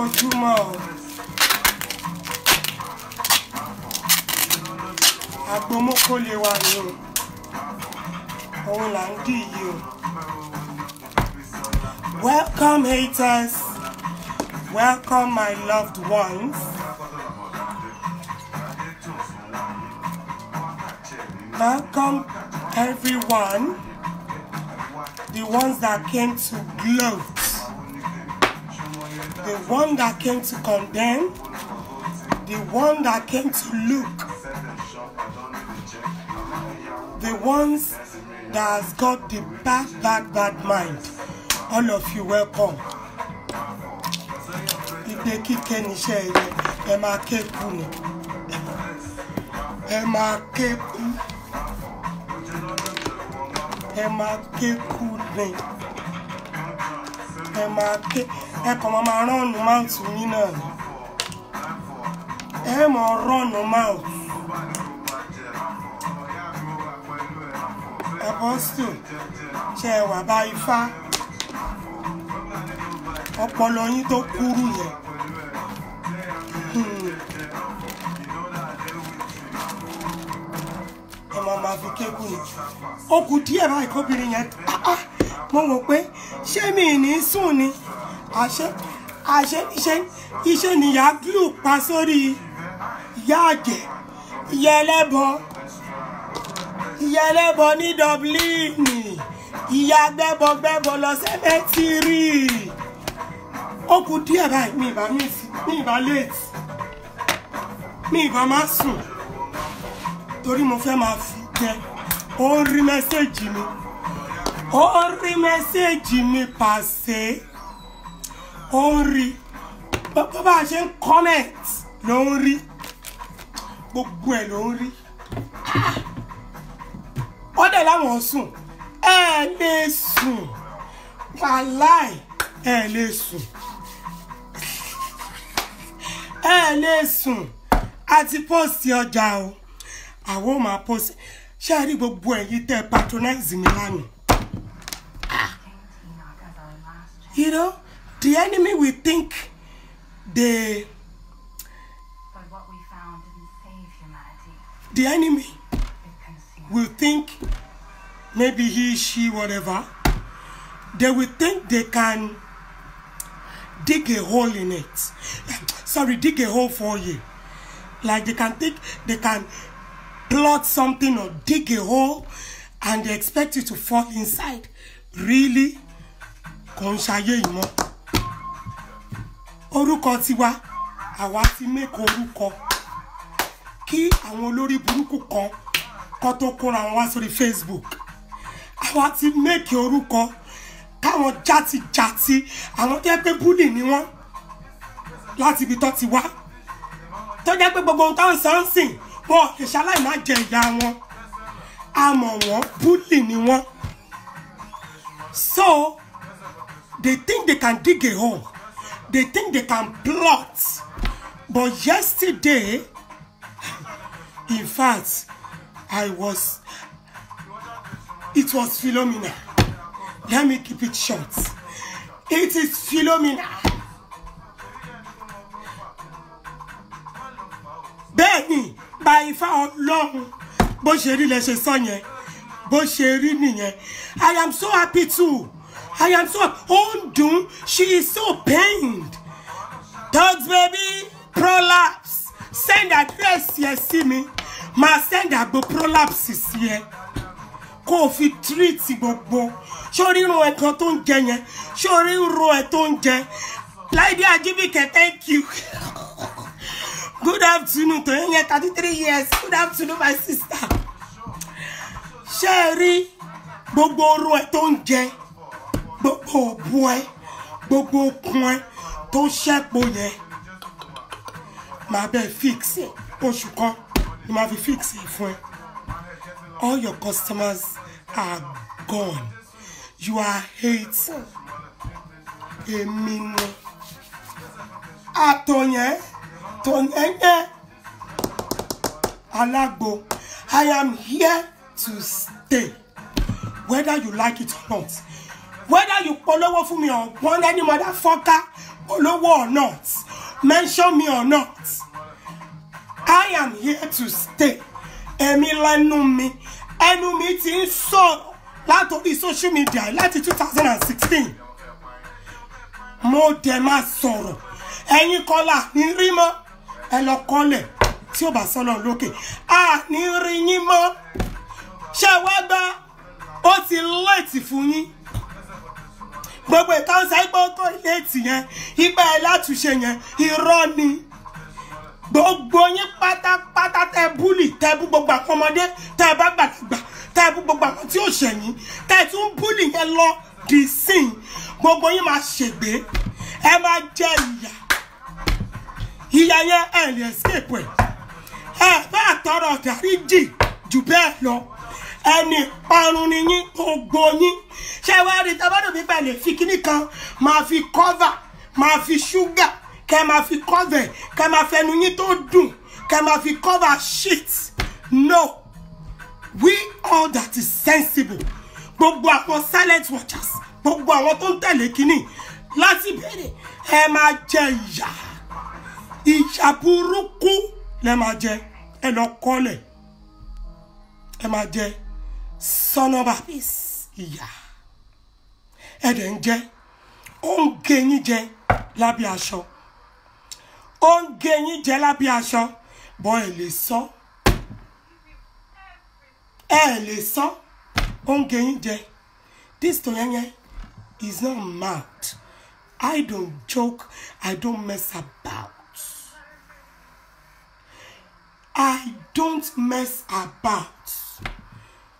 ojúmọ́ o. Agbomoko lè wà ní o. Òun là ń dì yìí o. Welcome haters. Welcome my loved ones. Welcome everyone. The ones that came to gloat. The one that came to condemn. The one that came to look. The ones that has got the bad mind. All of you welcome. If they keep Kenny share, Emma Kekuni. Emma Kekuni. Emma Kekuni. Emma Kekuni. Come on, run mouth to me now. Emma run mouth. Apostle, ṣé wà bá Ifá. Ọpọlọ yín tó kúrú yẹn. Ẹ máa fi kékù ni. Ó kù díẹ̀ báyìí kóbìnrin yẹn. Mo wò pé ṣé mi ní sùn ni? Iṣẹ́ ni ìyá glue pa sórí ìyá àjẹ́, ìyá ẹlẹ́bọ. Ìyá ẹlẹ́bọ ní Dublin. Ìyá gbẹ́bọ lọ sẹ́mẹ́tìrì. Ó kù díẹ̀ báyìí mi ìbá late. Mi ìbá má sùn. Torí mo fẹ́ máa fi jẹ. Ó ń rí mẹ́sẹ̀jì mi. Ó ń rí mẹ́sẹ̀jì mi pàṣẹ. Ó ń rí. Bó bá ṣe ń comment ló ń rí. Gbogbo ẹ̀ ló ń rí. Ó dẹ̀ láwọn sùn. Ẹ lè sùn. Wàláì ẹ lè sùn. Ẹ lè sùn. Àti post ọjà o. Àwọn máa post. Ṣé rí gbogbo ẹ̀yin tẹ́ patronize mi lánàá? You know, the enemy will think the enemy will think maybe he, she, whatever. They will think they can dig a hole in it. Sorry, dig a hole for you. Like they can think they can plot something or dig a hole and they expect you to fall inside. Really? Konshaye imo. Orúkọ tiwa, àwa ti make orúkọ. Kí àwọn olórí burúkú kan kó tó kóra wọn wá sórí Facebook. Àwa ti make orúkọ. Káwọn jati àwọn tó jẹ́ pé bully ni wọ́n láti ibi tó ti wá. Tó jẹ́ pé gbogbo nǹkan sọ́nsìn wọn lè ṣaláì má jẹ ìyá wọn. Àmọ́ wọn bully ni wọ́n. So they think they can dig a hole. They think they can plot. But yesterday, in fact, it was Philomena. Let me keep it short. It is Philomena. Bẹ́ẹ̀ni, by Ifá Ọlọ́run, bó ṣe rí lẹ ṣe sọ yẹn, bó ṣe rí nìyẹn. I am so happy too. I am so undone. She is so pained. Thugs baby, prolapse. Send address here, see me. Ma send a go prolapse here. Kó fi treat gbogbo. Sori ro ẹ̀kan tó ń jẹ yẹn. Sori ro ẹ̀ tó ń jẹ. Lady Ajibike, thank you. Good afternoon to you, 33 years. Good afternoon, my sister. Sherry, gbogbo ro ẹ̀ tó ń jẹ. Gbogbo òbú ẹ, gbogbo okun ẹ tó ṣẹ́pọ̀ yẹn. Màá bẹ́ẹ̀ fix ẹ̀. Oṣù kan ni màá fi fix ẹ̀ fún ẹ. All your customers are gone. You are hating. Èmi ni. Àtọ̀yẹn, tọ̀yẹn. Alágbo. I am here to stay. Whether you like it or not. Whether you follow for me or want any motherfucker olówó or not, mention me or not, I am here to stay. Èmi lẹ́nu mi, ẹnu mi ti ń sọ̀rọ̀ látòrí social media láti 2016. Mo dẹ̀ máa sọ̀rọ̀. Ẹ̀yin kọ́lá ní rí mọ́. Ẹ lọ kọ́lẹ̀ tí ó bá sọ́lọ̀ lókè. A ní rí yín mọ́. Ṣé wá gbá ó ti late fún yín? Gbogbo ìtàn sáìpọ̀ tó late yẹn, ìgbà ẹ̀ látúnṣe yẹn, irọ́ ni. Gbogbo yín pátápátá tẹ búlì, tẹ bú gbogbo àwọn ọmọdé, tẹ bá gbàgbà, tẹ bú gbogbo àwọn tí ó ṣẹ̀yìn, tẹ tún búlì yẹn lọ di sin. Gbogbo yín máa ṣègbé, ẹ máa jẹ ìyà. Ìyà yẹn ẹ lè escape ẹ̀. Ẹ bá tọrọ dáríjì jù bẹ́ẹ̀ lọ. Ẹni parun ni yín, gbogbo yín. Ṣé wá rí tábàdàn mi balẹ̀ fi kíní kan máa fi cover, máa fi ṣúgà, kẹ́ máa fi cover, kẹ́ máa fẹnu yín tó dùn, kẹ́ máa fi cover shit. No. We all that is sensible. Gbogbo àwọn silent watchers, gbogbo àwọn tó ń tẹ̀lé kíní láti bẹ̀rẹ̀ ẹ máa jẹ ìyà. Ìyà burúkú lẹ máa jẹ. Ẹ lọ kọ́lẹ̀. Ẹ máa jẹ sọ́nọ́bà ìyà. Ẹ dẹ̀ ń jẹ. Ó ń gé yín jẹ lábẹ́ aṣọ. Ó ń gé yín jẹ lábẹ́ aṣọ. Bọ́ ẹ lè sọ. Ẹ lè sọ. Ó ń gé yín jẹ. This Toyenya is not mouth. I don't joke. I don't mess about. I don't mess about.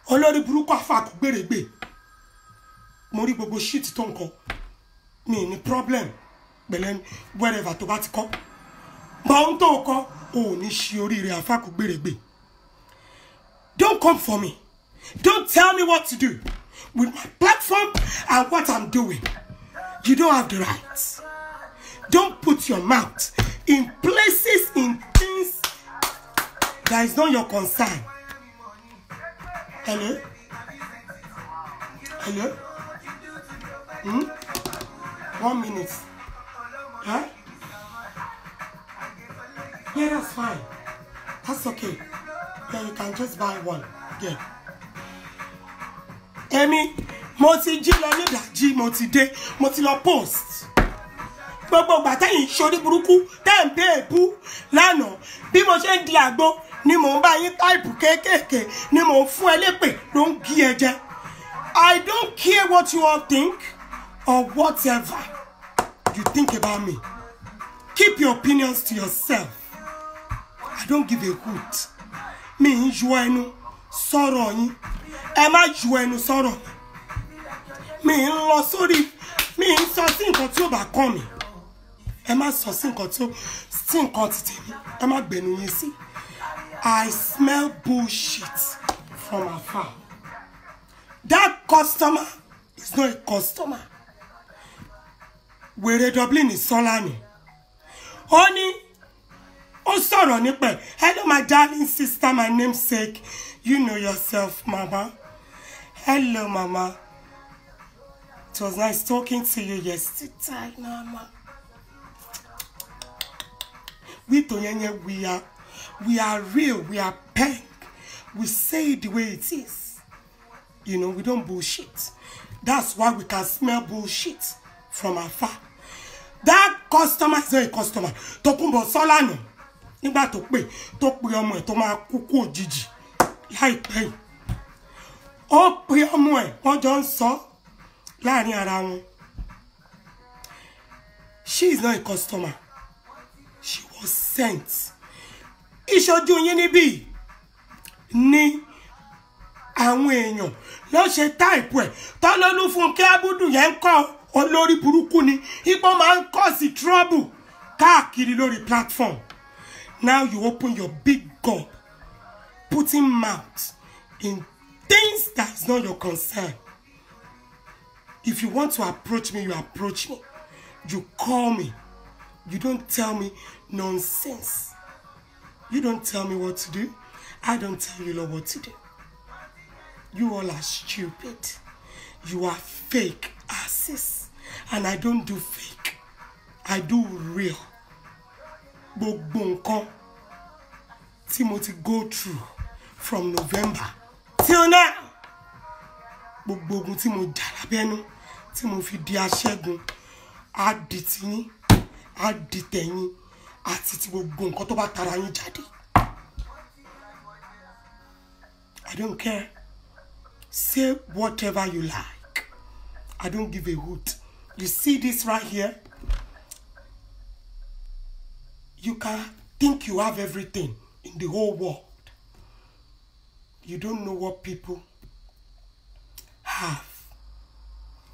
Olórí burúkú afa kò gbèrègbè. Mo rí gbogbo shit tó ń kọ. Mi ní problem. Bẹ̀lẹ̀ wherever tó bá ti kọ́. Bọ́n tó kọ́, ò ní ṣe oríire afa kò gbèrègbè. Don't come for me. Don't tell me what to do. With my platform and what I'm doing. You don't have the right. Don't put your mouth in places, in things that is not your concern. Hello? Hello? 1 minute. Huh? Yeah, that's fine. That's okay. Yeah, you can just buy one. Yeah. Emi, mo ti jí lọ ní ìdájí, mo ti dé, mo ti lọ post. Gbogbo ìgbà tẹ́yìn ṣorí burúkú, tẹ́ ń bẹ́ èbú lánàá. Bí mo ṣe ń di àgbo, ni mo ń bá yín táìpù kéékèèké, ni mo ń fún ẹ lépè, ló ń gí ẹ jẹ. I don't care what you all think or whatever you think about me. Keep your opinions to yourself. I don't give a hoot. Mi ń yọ ẹnu sọ̀rọ̀ yín. Ẹ má yọ ẹnu sọ̀rọ̀. Mi ń lọ sórí, mi ń sọ sí nǹkan tí ó bá kàn mí. Ẹ má sọ sí nǹkan tí nǹkan ti tèmi. Ẹ má gbẹnu yín sí. I smell bullshit from afar. That customer is not a customer. Wèrè Dublin is Solani. Honey, ó sọ̀rọ̀ nípa. Hello, my darling sister, my namesake. You know yourself, Mama. Hello, Mama. It was nice talking to you yesterday, Mama. We Toyenya, we are real, we are pink. We say it the way it is. You know, we don't bullshit. That's why we can smell bullshit from afar. That customer is not a customer. Tokunbo Solano. Nígbà tó pé ọmọ ẹ̀ tó máa kúkú òjijì láìpẹ́ yìí. Ó pé ọmọ ẹ̀ wọ́n jọ ń sọ láàrin ara wọn. She is not a customer. She was sent. Ìṣojú yín níbí ní àwọn èèyàn ló ṣe táìpù ẹ̀ tọ́lọ́lú Fúnkẹ́ Abudu yẹn ń kọ́ olórí burúkú ni ipò máa ń kọ́ sí trouble káàkiri lórí platform. Now you open your big gun, putting mouth in things that is not your concern. If you want to approach me, you approach me. You call me. You don't tell me nonsense. You don't tell me what to do. I don't tell you what to do. You all are stupid. You are fake asses. And I don't do fake. I do real. Gbogbo nǹkan tí mo ti go through from November till now. Gbogbo ogun tí mo jà lábẹ́nú tí mo fi di aṣẹ́gun á di tiyín, á di tẹ̀yìn àti ti gbogbo nǹkan tó bá tara yín jáde. I don't care. Say whatever you like. I don't give a hoot. You see this right here? You can think you have everything in the whole world. You don't know what people have.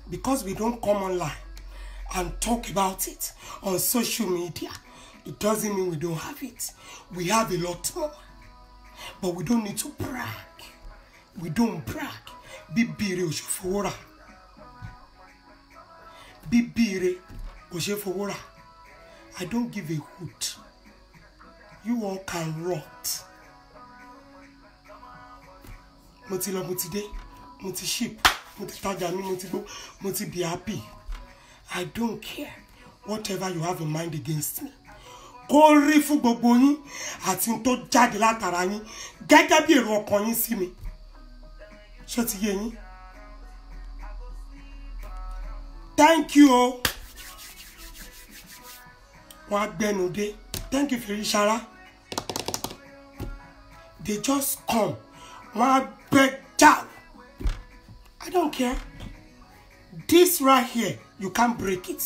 Because we don't come online and talk about it on social media, it doesn't mean we don't have it. We have a lot more. But we don't need to brag. We don't brag. Bibire oshofowora. Bibire oshofowora. I don't give a hoot. You all can rot. Moti lo moti de, moti ship, moti taja mi, moti go, moti be happy. I don't care whatever you have in mind against me. Kó rí fún gbogbo yín àti n tó jáde látara yín gẹ́gẹ́ bí èrò ọkàn yín sí mi. Ṣé ti yé yín? Thank you. Wọ́n gbẹ́nu dé. Thank you, Ferishara. They just come. Wọ́n gbẹ́ down. I don't care. This right here, you can't break it.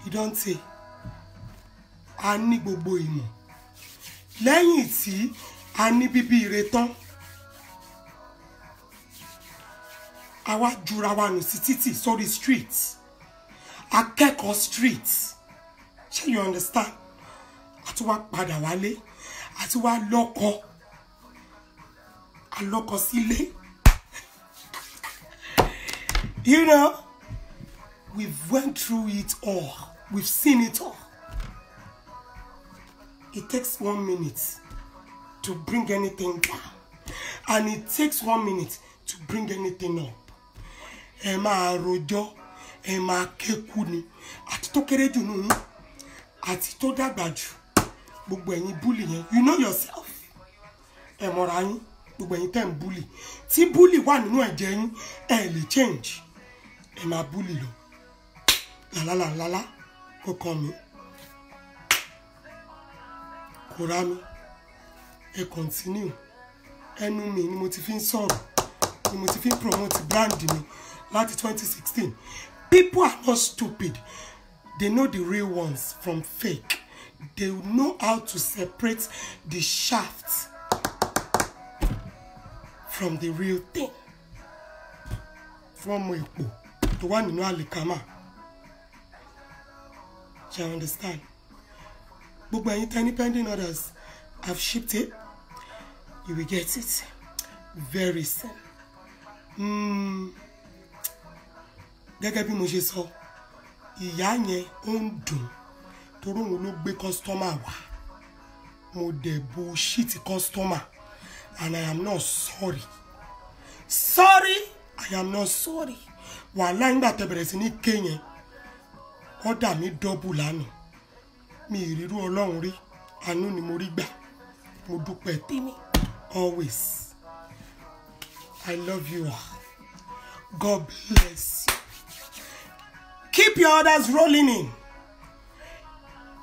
You don't say. A ní gbogbo ìmọ̀. Lẹ́yìn tí a ní bíbí ire tán. A wá jura wa nù sí títì sórí streets. Akẹ́kọ̀ọ́ streets. Ṣé you understand? A tún wá padà wálé. A tún wá lọ́kọ. A lọ́kọ sílé. You know, we've went through it all. We've seen it all. It takes 1 minute to bring anything down. And it takes 1 minute to bring anything up. Ẹ máa rojọ́, ẹ máa kéku ni. Àti tó kéré jù nù, àti tó dàgbà jù. Gbogbo ẹ̀yin bully yẹn. You know yourself. Ẹ mọ̀ra yín. Gbogbo ẹ̀yin tẹ́ ń bully. Tí bully wà nínú ẹ̀jẹ̀ yín, ẹ lè change. Ẹ máa bully lọ. La. Kò kàn mí. Kò rá mi. Ẹ continue. Ẹnu mi ni mo ti fi ń sọ̀rọ̀. Ni mo ti fi ń promote brand mi láti 2016. People are not stupid. They know the real ones from fake. They know how to separate the shaft from the real thing. From Epo, the one in Alikama. You understand? But when you tiny pending orders have shipped it, you will get it very soon. Gẹ́gẹ́ bí mo ṣe sọ, ìyá yẹn ó ń dùn torí òun ló gbé customer wá. Mo dẹ̀ bullshit customer, and I am not sorry. Sorry, I am not sorry. Wàhálà nígbà tẹ́ bẹ̀rẹ̀ sí ní ké yẹn, order mi double lánàá. Mi ìrírú Ọlọ́run rí, àánú ni mo rí gbà. Mo dúpẹ́ tèmi always. I love you all. God bless you. Keep your orders rolling in.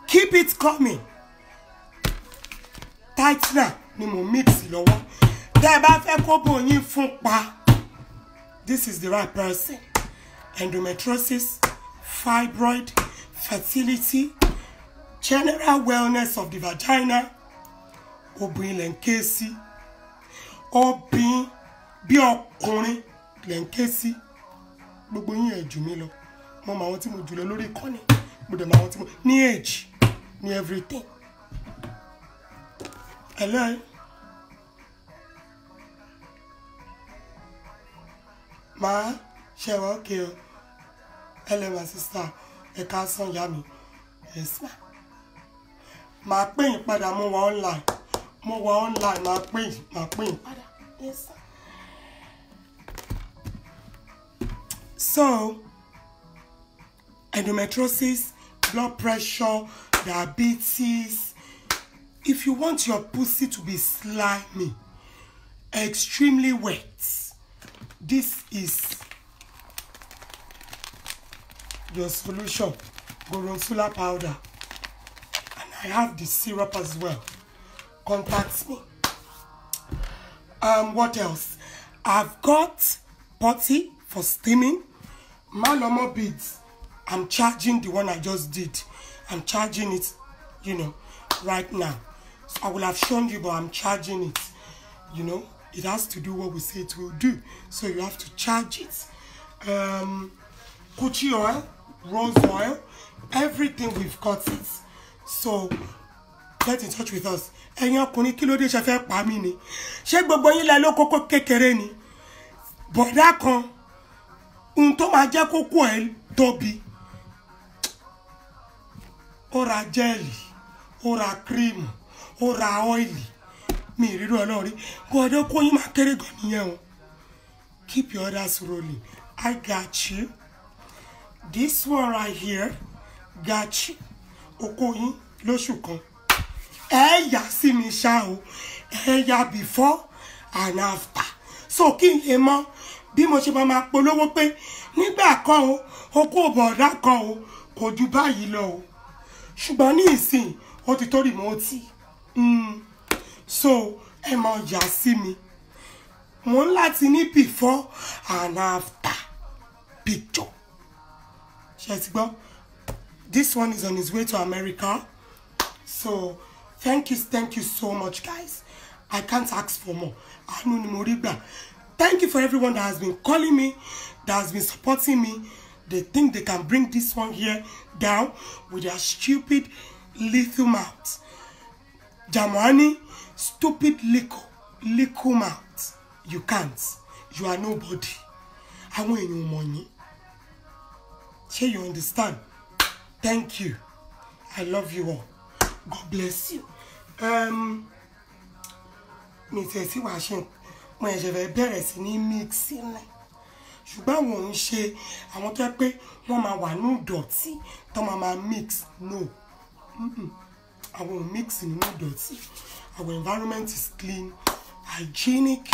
Keep it coming. Tightener ni mo mix lọ́wọ́. Tẹ́ bá fẹ́ kó bò yín fún pa. This is the right person. Endometriosis, fibroid, fertility, general wellness of the vagina. Obìnrin lẹ́ ń ké sí. Obìnrin bí ọkùnrin lẹ́ ń ké sí. Gbogbo yín ẹ jù mí lọ. Mo mọ àwọn tí mo jù lọ lórí ìkànnì. Mo dẹ̀ mọ àwọn tí mo ní age, ní everything. Hello. Ma, ṣé wà okay o? Hello my sister. Ẹ káàsán ìyá mi. Yes ma. Ma pè yín padà mo wà online. Mo wà online ma pè yín padà. Yes. So, endometriosis, blood pressure, diabetes. If you want your pussy to be slimy, extremely wet, this is your solution. Gorgonzola powder. And I have the syrup as well. Contact me. What else? I've got potty for steaming. Malomo beads. I'm charging the one I just did. I'm charging it, you know, right now. So I will have shown you, but I'm charging it. You know, it has to do what we say it will do. So you have to charge it. Kuchi oil, rose oil, everything we've got it. So get in touch with us. Ẹ̀yin ọkùnrin kí ló dé ṣe fẹ́ pa mí ni? Ṣé gbogbo yín lẹ ló kókó kékeré ni? Bọ̀dá kan ohun tó máa jẹ́ kókó ẹ̀ tóbi. Ó ra jelly, ó ra cream, ó ra oil. Mi ìrírò Ọlọ́run rí. Bọ̀dá kó yín máa kéré gan nìyẹn o. Keep your others rolling. I got you. This one right here, got you. Oko yín lóṣù kan. Ẹ̀yà sí mi ṣá o. Ẹ̀yà before and after. So kí n lè mọ̀ bí mo ṣe máa polówó pé nígbà kan o, oko bọ̀dá kan o, kò ju báyìí lọ o. Ṣùgbọ́n ní ìsìn, ó ti tó remote. So ẹ mọ̀ yà sí mi. Mo ń láti ní before and after picture. Ṣé ti gbọ́? This one is on his way to America. So thank you so much, guys. I can't ask for more. Thank you for everyone that has been calling me, that has been supporting me. They think they can bring this one here down with their stupid little mouth. Jamani, stupid little mouth. You can't. You are nobody. I want your money. Sure, you understand? Thank you. I love you all. God bless you. Mi ṣe sí wá ṣe mo ṣe fẹ́ bẹ̀rẹ̀ sí ní mix ni. Ṣùgbọ́n wọ́n ń ṣe àwọn tó pé wọ́n máa wà ní ìdọ̀tí tó máa mix. No. I won't mix in ìdọ̀tí. Our environment is clean, hygienic,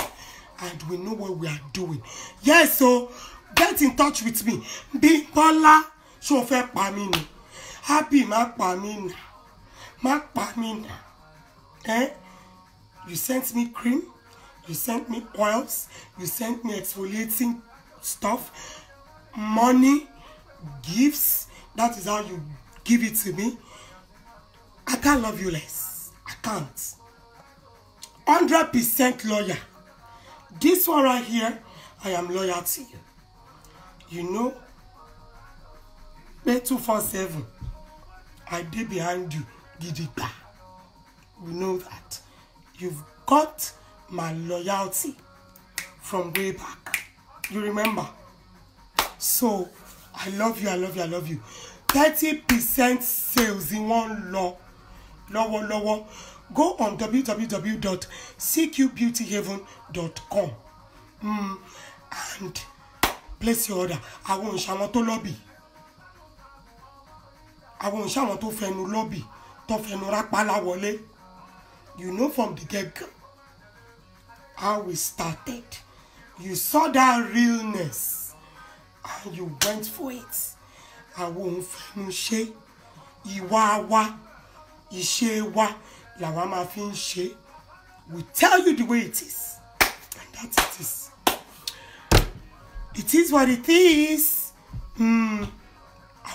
and we know what we are doing. Yes, so get in touch with me. Bímbọ́lá ṣó fẹ́ pa mí ni. Happy má pa mí na. Má pa mí na. You sent me cream, you sent me oils, you sent me exfoliating stuff, money, gifts. That is how you give it to me. I can't love you less. I can't. 100% loyal. This one right here, I am loyal to you. You know, 247. I did behind you. Gidigba. You know that. You've got my loyalty from way back. You remember? So, I love you, I love you, I love you. 30% sales in one law. Lower. Go on www.cqbeautyhaven.com and place your order. I won't show to lobby. I won't show to fenu lobby. To fenu rapala wole. You know from the get-go how we started. You saw that realness and you went for it. I won't fenu she. Iwa wa. Ishe wa. La wa ma fin she. We tell you the way it is. And that's it is. It is what it is. I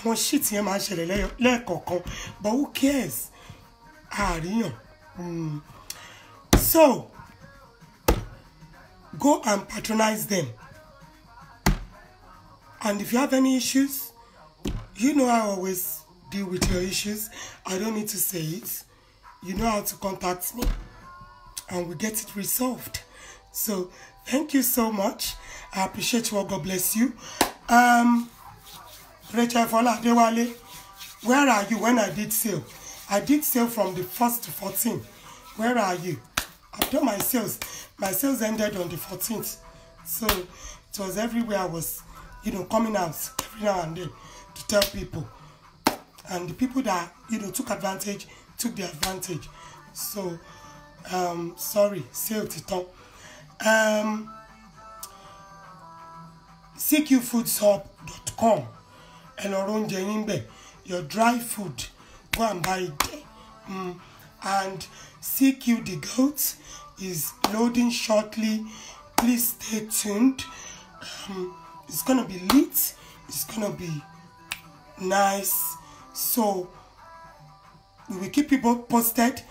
want shit here man shele le kokon. But who cares? So go and patronize them. And if you have any issues, you know I always deal with your issues. I don't need to say it. You know how to contact me and we get it resolved. So thank you so much. I appreciate you all. God bless you. Rachel Fola Adewale, where are you when I did sale? I did sale from the 1st to 14th. Where are you? I've done my sales. My sales ended on the 14th. So it was everywhere I was, coming out every now and then to tell people. And the people that, took the advantage. So, sorry, say it. CQFoodshub.com. And oronje yimbe. Your dry food, go and buy it there. And CQ the Goat is loading shortly. Please stay tuned. It's gonna be lit. It's gonna be nice. So we will keep people posted.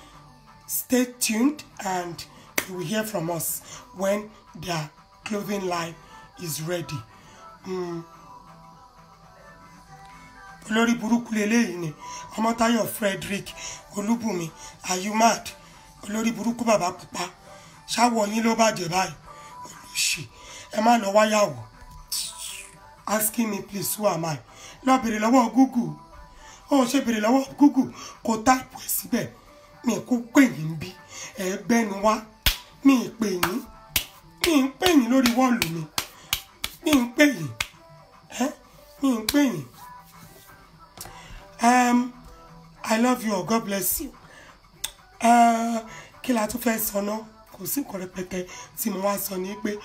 Stay tuned, and you will hear from us when their clothing line is ready. Olórí burúkú leleyi ni Ọmọ́táyọ̀ Frederick Olúbùnmi, are you mad? Olórí burúkú bàbá pupa ṣáwọ yín ló bàjẹ́ báyìí olùṣì ẹ má lọ wáyàwó. Asking me please, who am I? Lọ bèrè lọ́wọ́ Google. Ó ṣe bèrè lọ́wọ́ Google kò type ẹ̀ síbẹ̀. Mi kò pè yín bí ẹgbẹ́nu wá. Mi pè yín. Mi ń pè yín lórí wọ́ọ̀lù mi. Mi ń pè yín. Mi ń pè yín. I love you. God bless you. Kí la tún fẹ́ sọ náà? Kò sí nǹkan rẹpẹtẹ tí mo wá sọ ní pé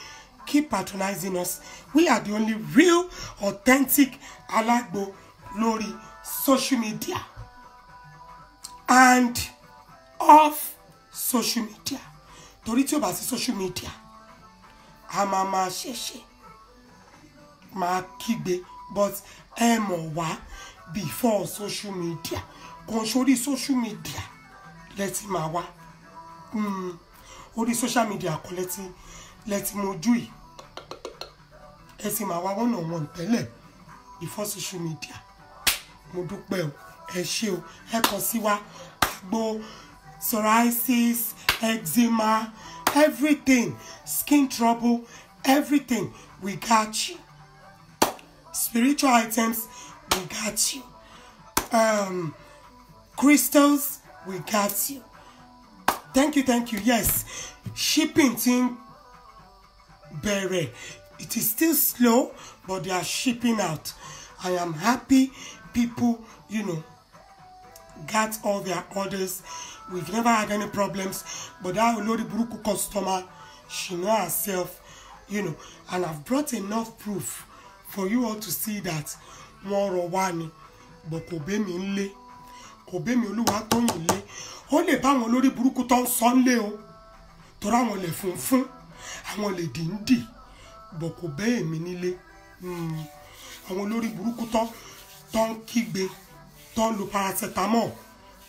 keep patronizing us. We are the only real, authentic Alagbo lórí social media and off social media. Torí tí o bá sí social media, a máa ṣẹ̀ṣẹ̀ máa kígbe, but ẹ mọ̀ wá before social media. Kò sórí social media lẹ́tí máa wá. Orí social media kò lẹ́tí mojú yìí. Ẹ sì máa wá one-on-one tẹ́lẹ̀ before social media. Mo dúpẹ́ o, ẹ ṣé o, ẹ kàn sí wa àgbo psoriasis, eczema, everything, skin trouble, everything, we got you. Spiritual items, we got you. Crystals, we got you. Thank you. Yes, shipping thing, bere. It is still slow, but they are shipping out. I am happy people, got all their orders. We've never had any problems, but that Olori Buruku customer, she know herself, and I've brought enough proof for you all to see that more wani, but kobe mi nle, kobe mi Oluwa Toyin le. Ó lè bá wọn Olori Buruku ton son le o. Tora wọn lè funfun, àwọn lè dindi, but kobe mi nílé. Àwọn Olori Buruku ton kígbe, ton lo paracetamol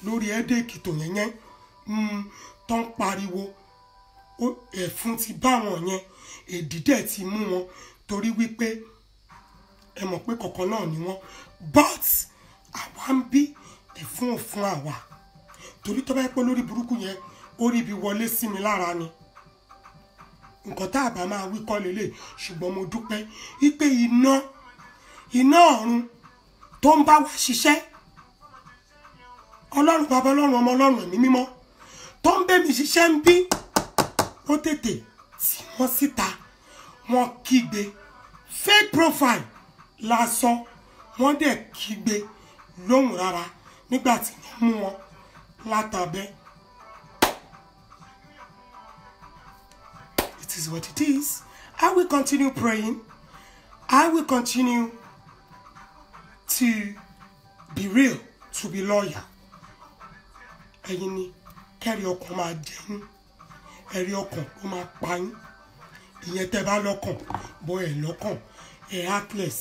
lórí headache tó yẹn ton pariwo. Ó ẹ̀fún ti bá wọn yẹn, èdìdẹ̀ ti mú wọn torí wípé ẹ mọ̀ pé kọ̀kan náà ni wọ́n, but àwa ń bí ẹ̀fún òfun àwa torí tó bá yẹ pé Olórí Burúkú yẹn ó rí bí wọlé sí mi lára ni nǹkan tá bá máa wí kọ́ lélẹ̀, ṣùgbọ́n mo dúpẹ́ wípé iná ọ̀run tó ń bá wa ṣiṣẹ́, Ọlọ́run bàbá, Ọlọ́run ọmọ, Ọlọ́run ẹ̀mí mímọ́ tó ń bẹ́ mi ṣiṣẹ́ ń bí, ó tètè tí wọ́n síta, wọ́n kígbe fake profile lásán, wọ́n dẹ̀ kígbe lóhùn rárá nígbà tí wọ́n mú wọn látàbẹ́. It is what it is. I will continue praying. I will continue to be real, to be loyal. Ẹ̀yin ni kẹ́rì ọkàn máa jẹ yín, ẹ̀rí ọkàn ó máa pa yín. Ìyẹn tẹ́ bá lọ́kàn, bọ́ ẹ̀ lọ́kàn, ẹ̀ heartless.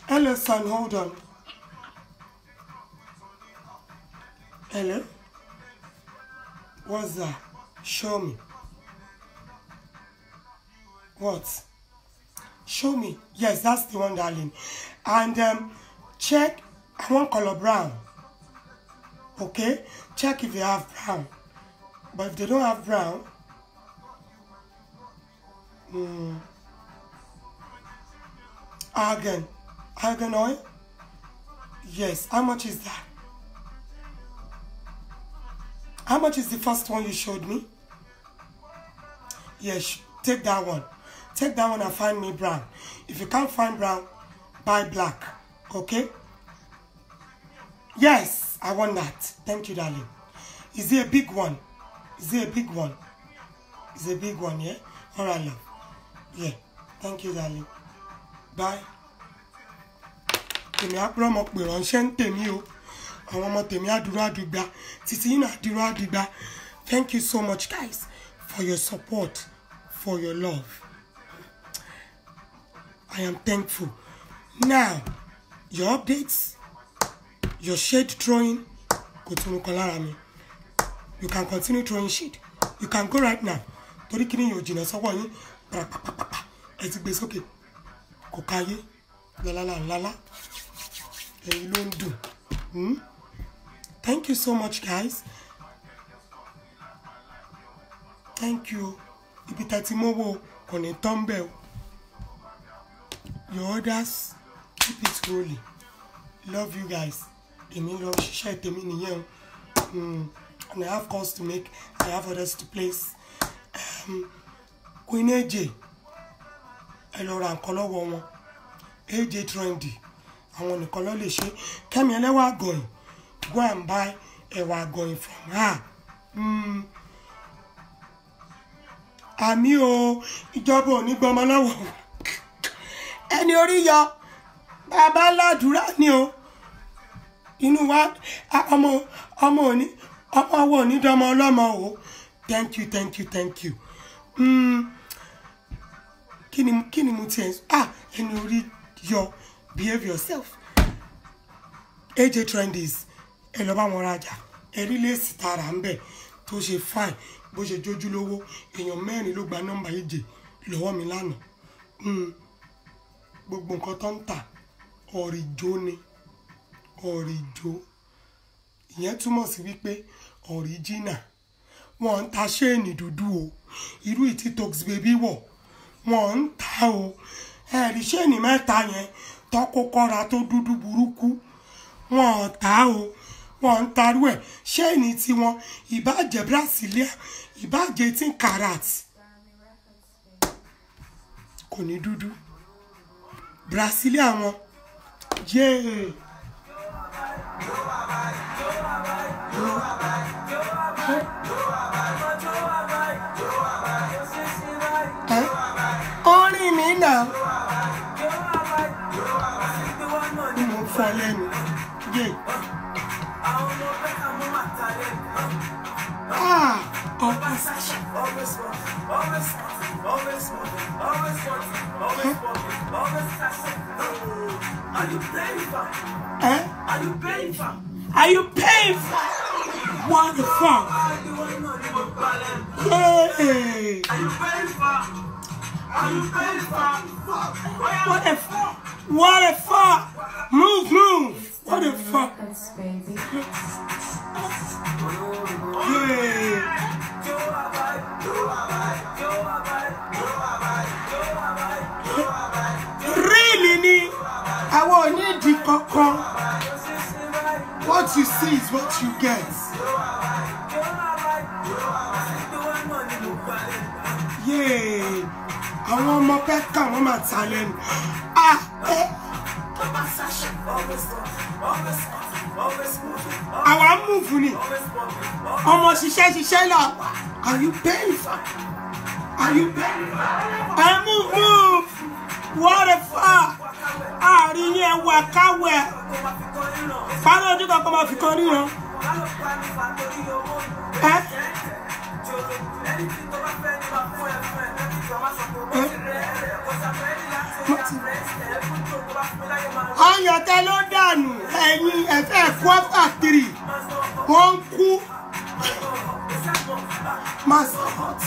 Hello, son, hold on. Hello? What's that? Show me. What? Show me. Yes, that's the one, darling. And check. I want color brown. Okay? Check if they have brown. But if they don't have brown, argan oil. Yes. How much is that? How much is the first one you showed me? Yes, take that one. Take that one and find me brown. If you can't find brown, buy black. Okay? Yes, I want that. Thank you, darling. Is it a big one? Is it a big one? Is it a big one, yeah? All right, love. Yeah. Thank you, darling. Bye. Tèmi àpòlọ́mọ pè ránṣẹ́ ń tèmi o. Àwọn ọmọ tèmi àdúrà àdúgbà. Títí yín àdúrà àdúgbà. Thank you so much, guys, for your support, for your love. I am thankful. Now, your updates, your shade throwing, go to Nukolarami. You can continue throwing shade. You can go right now. Torí kini yo jìnnà sọ́wọ́ yín. Ẹ ti gbé sókè. Kò káyé. Lala. Èyí ló ń dùn. Thank you so much, guys. Thank you. Ibi tati mowo kò ní tán bẹ́ẹ̀ o. Your orders, keep it rolling. Love you guys. Èmi lọ ṣiṣẹ́ tèmi nìyẹn o. And I have calls to make. I have orders to place. Queen AJ. Ẹ lọ ra nǹkan lọ́wọ́ wọn. AJ Trendy. Àwọn nìkan ló lè ṣe. Kẹ́mi Ẹlẹ́wà Àgọ̀yìn. Go and buy Ẹ̀wà Àgọ̀yìn from her. Àmì o, ìjọba ò ní gbọmọ lọ́wọ́. Ẹni orí yọ, bàbá ládùúrà ni o. Inú wa ọmọ wo ní dọmọ ọlọ́mọ o. Thank you. Kí ni mo ti ẹ̀ ẹni orí yọ, behave yourself. AJ Trendies, ẹ lọ bá wọn rajà. Ẹ rí lèsì tààrà ń bẹ̀ tó ṣe fine. Bó ṣe jójú lówó, èèyàn mẹ́rin ló gba nọ́mbà AJ lọ́wọ́ mi lánàá. Gbogbo nǹkan tó ń tà ọ̀rìjó ni. Ọ̀rìjó. Ìyẹn túmọ̀ sí wípé original. Wọ́n ń ta ṣéènì dúdú o. Irú ìtí Tox Baby wọ̀. Wọ́n ń ta o. Ẹ̀rí ṣéènì mẹ́ta yẹn tọ́kọ́ kọ́ra tó dúdú burúkú. Wọ́n ń ta o. Wọ́n ń tarú ẹ̀. Ṣéènì tiwọn ìbàjẹ́ Brasilia, ìbàjẹ́ 18 karat. Kò ní dúdú. Brasilia wọn. Yeah. Orin mi náà. Mo fọ́ lẹ́nu. Yeah. Are you paying for? Are you paying for? Are you paying for? What the fuck? Yeah. Are you paying for? Are you paying for? What the fuck? What the fuck? Move. What the fuck? Yeah. Really ni àwọn onídìí kankan. What you see is what you get. Yeah. Àwọn ọmọ pẹ́ka wọ́n máa ta lẹ́nu. Àwa move ni. Ọmọ ṣiṣẹ́ lọ. Are you paying for? Are you paying for? Move. What the fuck? Àárín yẹn wà káwẹ̀. Fáwọn ojú kan kọ́ máa fi kan níran. Ayọ̀tẹ́ ló dànù ẹ̀yin ẹ̀fẹ́ ẹ̀kọ́ fàkìrì. Wọ́n ń kú. Master hot.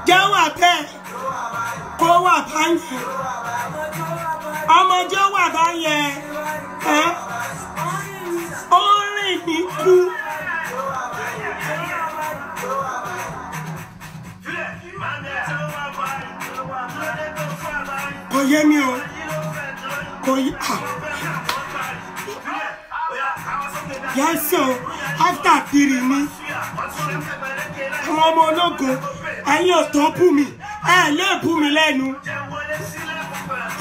Jẹ́wà bẹ́ẹ̀. Kó wà bá yẹn. Ọmọ jẹ́wà bá yẹn. Ó rìn ní kú. Kò yé mi o. Kò yé. Yes, so after 3 ni àwọn ọmọ ológo ẹ̀yin ò tó bú mi ẹ lè bú mi lẹ́nu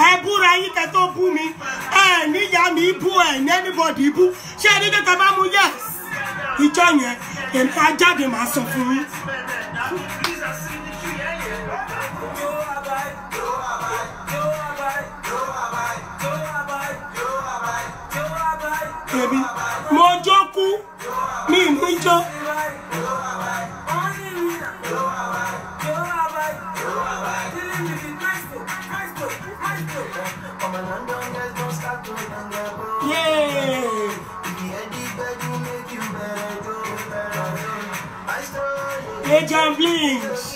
ẹ búra yín kẹ́ tó bú mi ẹ níyà mi bú ẹ ní anybody bú ṣé ẹni kẹ́kẹ́ bá mú yes ìjọ yẹn èmi á jáde máa sọ fún yín. Èmi mo jókòó mi ní jó. Agent Blinks.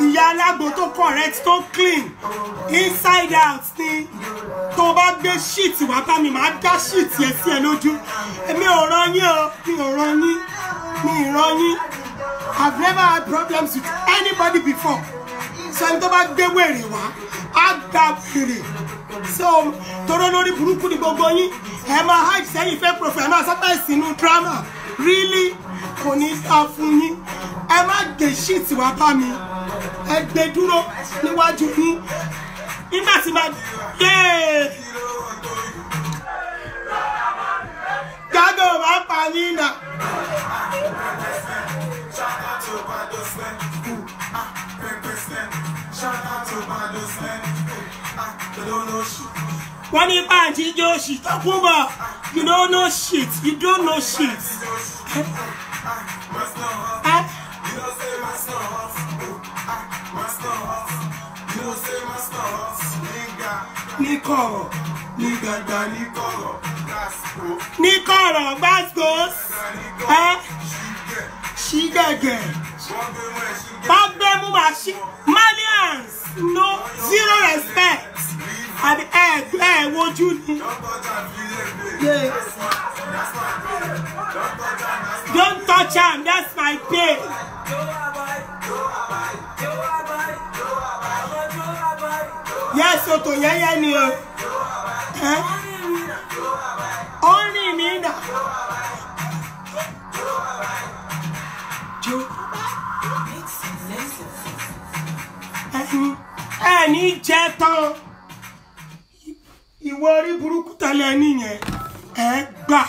Ìyá alágbo tó correct tó clean inside out ni tó bá gbé shit wá bá mi máa dá shit yẹn sí ẹ lójú. Èmi ò rán yín o, mi ò rán yín, mi ì rán yín. I've never had problems with anybody before. So ẹni tó bá gbé wèrè wá á gba wèrè. So tọrọ lórí burúkú ni gbogbo yín ẹ máa hide sẹ́yìn fẹ́ profile ẹ máa sábà sínú drama really kò ní sá fún yín ẹ má gbé shit wá bá mi ẹ gbé dúró níwájú yín nígbà tí máa yéé gbàgbọ́ wá pa mí nà. Wọ́n ní báńkì jó shit Tokunbo you don't know shit you don't know shit. Ní kọ̀rọ̀ gbàgbós ṣí gẹ̀gẹ̀ bá gbé mú wá sí Malians no zero respect àbí ẹ wojú ni. Don't touch am, that's my pay. Yes, Oto yẹ́yẹ́ ni o. Only me na. Ẹni jẹ tán. Ìwọ orí burúkú tẹ́lẹ̀ nìyẹn. Ẹ gbà.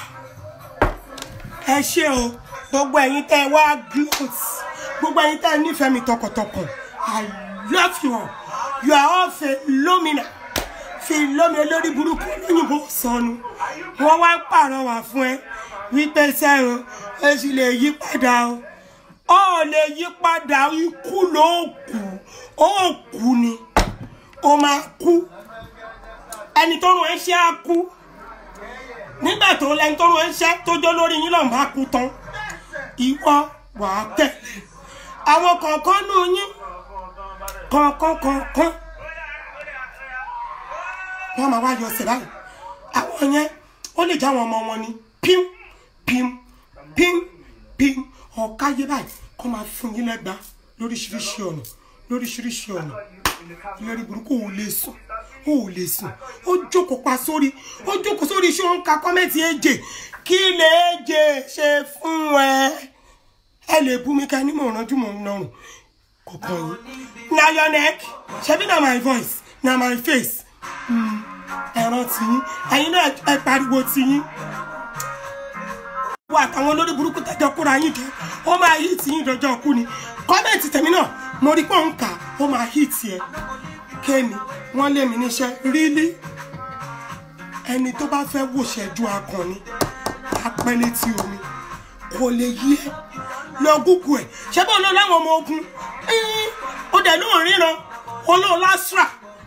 Ẹ ṣé o. Gbogbo ẹ̀yin tẹ́ wá gloss. Gbogbo ẹ̀yin tẹ́ nífẹ̀ẹ́ mi tọkàntọkàn. I love you all. You are all Philomena. Philomena lórí burúkú lóyìnbó sọnù. Wọ́n wá pàrọwà fún ẹ. Wípé sẹ́ o, ẹ sì lè yí padà o. Ó lè yí padà ikú ló kù. Ó kú ni. Ó máa kú. Ẹni tó rún ẹṣẹ́ á kú. Nígbà tó lẹ́ni tó rún ẹṣẹ́ tó jó lórí yín lọ́n bá kú tán. Ìwọ wà á tẹ̀. Àwọn kọ̀ọ̀kan nù yín. Kọ̀ọ̀kan. Wọ́n máa wá yọ ọ̀sẹ̀ báyìí. Àwọn yẹn ó lè já àwọn ọmọ wọn ni. Pim. Ọ̀káyé báyìí kọ́ máa fún yín lẹ́gbàá lóríṣiríṣi ọ̀nà. Lórí burúkú ò lè sùn. Ó jókòó sórí iṣẹ́ òun ka kọ́mẹ́ntì èjè. Kí lè èjè ṣe fún ẹ? Ẹ lè bú mi ká ní mò ń ránjú mò ń nọrùn. Kọ̀ọ̀kan yín. Na your neck. Ṣebí na my voice. Na my face. Ẹ̀rọ tí yín. Ẹ̀yin náà ẹ pariwo tí yín. Wà táwọn olórí burúkú tẹ́jọ kóra yín jẹ́. Ó máa hit yín dọjọ́ kú ni. Kọ́mẹ́ntì tèmi náà mo rí pé òun kà ó máa hit ẹ. Kémi wọ́n lé mi níṣẹ́ really. Ẹni tó bá fẹ́ wòṣẹ́jú akànnì apẹ́lẹ́ tí omi kò lè yí ẹ lọ gúgú ẹ̀. Ṣé bá olóò láwọn ọmọ ogun ó dẹ̀ lóò ríran olóò lásra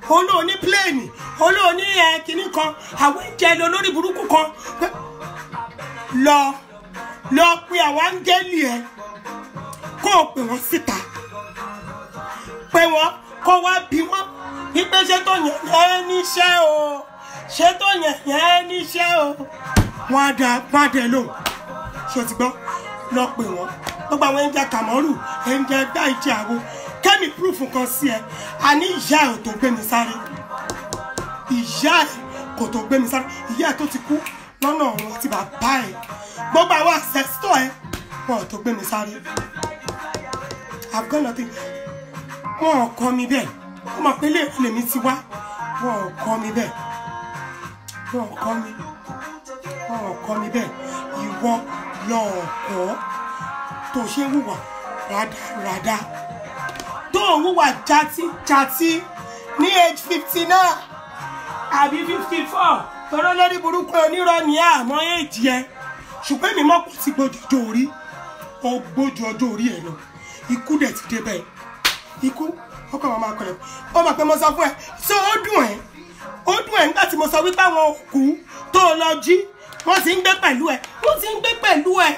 olóò ní pléènì olóò ní kìíní kan àwọn ìjẹ́ lórí burúkú kan lọ pe àwọn áńgẹ́lì ẹ kó o pè wọ́n síta pé wọ́n kó wá bí wọ́n wípé ṣé tó yẹn ẹ níṣẹ́ o ṣé tó yẹn ẹ níṣẹ́ o wọ́n á dẹ̀ lò ṣé o ti gbọ́ lọ pè wọ́n gbogbo àwọn ẹ̀ńjẹ kàmọ́rù ẹ̀ńjẹ gbá ìjẹ àwo kẹ́mi proof kan sí ẹ àní ìyá ẹ̀ tó gbé mi sáré ìyá ẹ̀ kò tó gbé mi sáré ìyá ẹ̀ tó ti kú lọ́nà ọ̀run àti bàbá ẹ̀ gbogbo àwọn ancestor ẹ̀ wọn ò tó gbé mi sáré I've got nothing wọn ò kọ́ mi bẹ́ẹ̀ wọ́n mọ̀ pé ilé ìwé lèmi ti wá wọn ò kọ́ mi bẹ́ẹ̀ wọn ò kọ́ mi bẹ́ẹ̀ ìwọ lọ́ọ̀kọ́ tó ṣe wùwà rádaràda tó wùwà játí ní age 59 àbí 54 tọ́rọ lórí burúkú onírọ̀ ní àmọ́ èjì ẹ ṣùgbọ́n èmi mọ̀ kò sí gbójú orí ó gbójú ọjọ́ orí ẹ̀ lọ ikú dẹ̀ ti dé bẹ́ẹ̀ ikú ọkọ̀ wọn máa kọlẹ̀ ó mọ̀ pé mo sọ fún ẹ ṣé ó dùn ẹ́ nígbà tí mo sọ wípé àwọn òkú tó lọ jí wọ́n ti ń gbé pẹ̀lú ẹ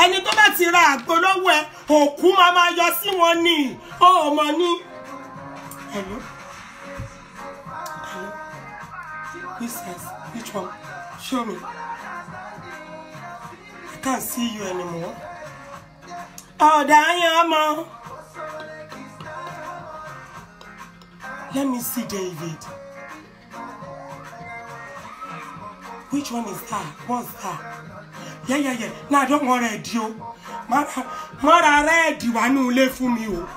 ẹni tó bá ti ra àgbo lọ́wọ́ ẹ òkú máa yọ sí wọn ní ọmọ ní. Hello? Which one? Show me. I can't see you anymore. Oh, Diana. Let me see David. Which one is that? What's that? Yeah. No, I don't want red, yo. Mara red, you want to live for me, oh.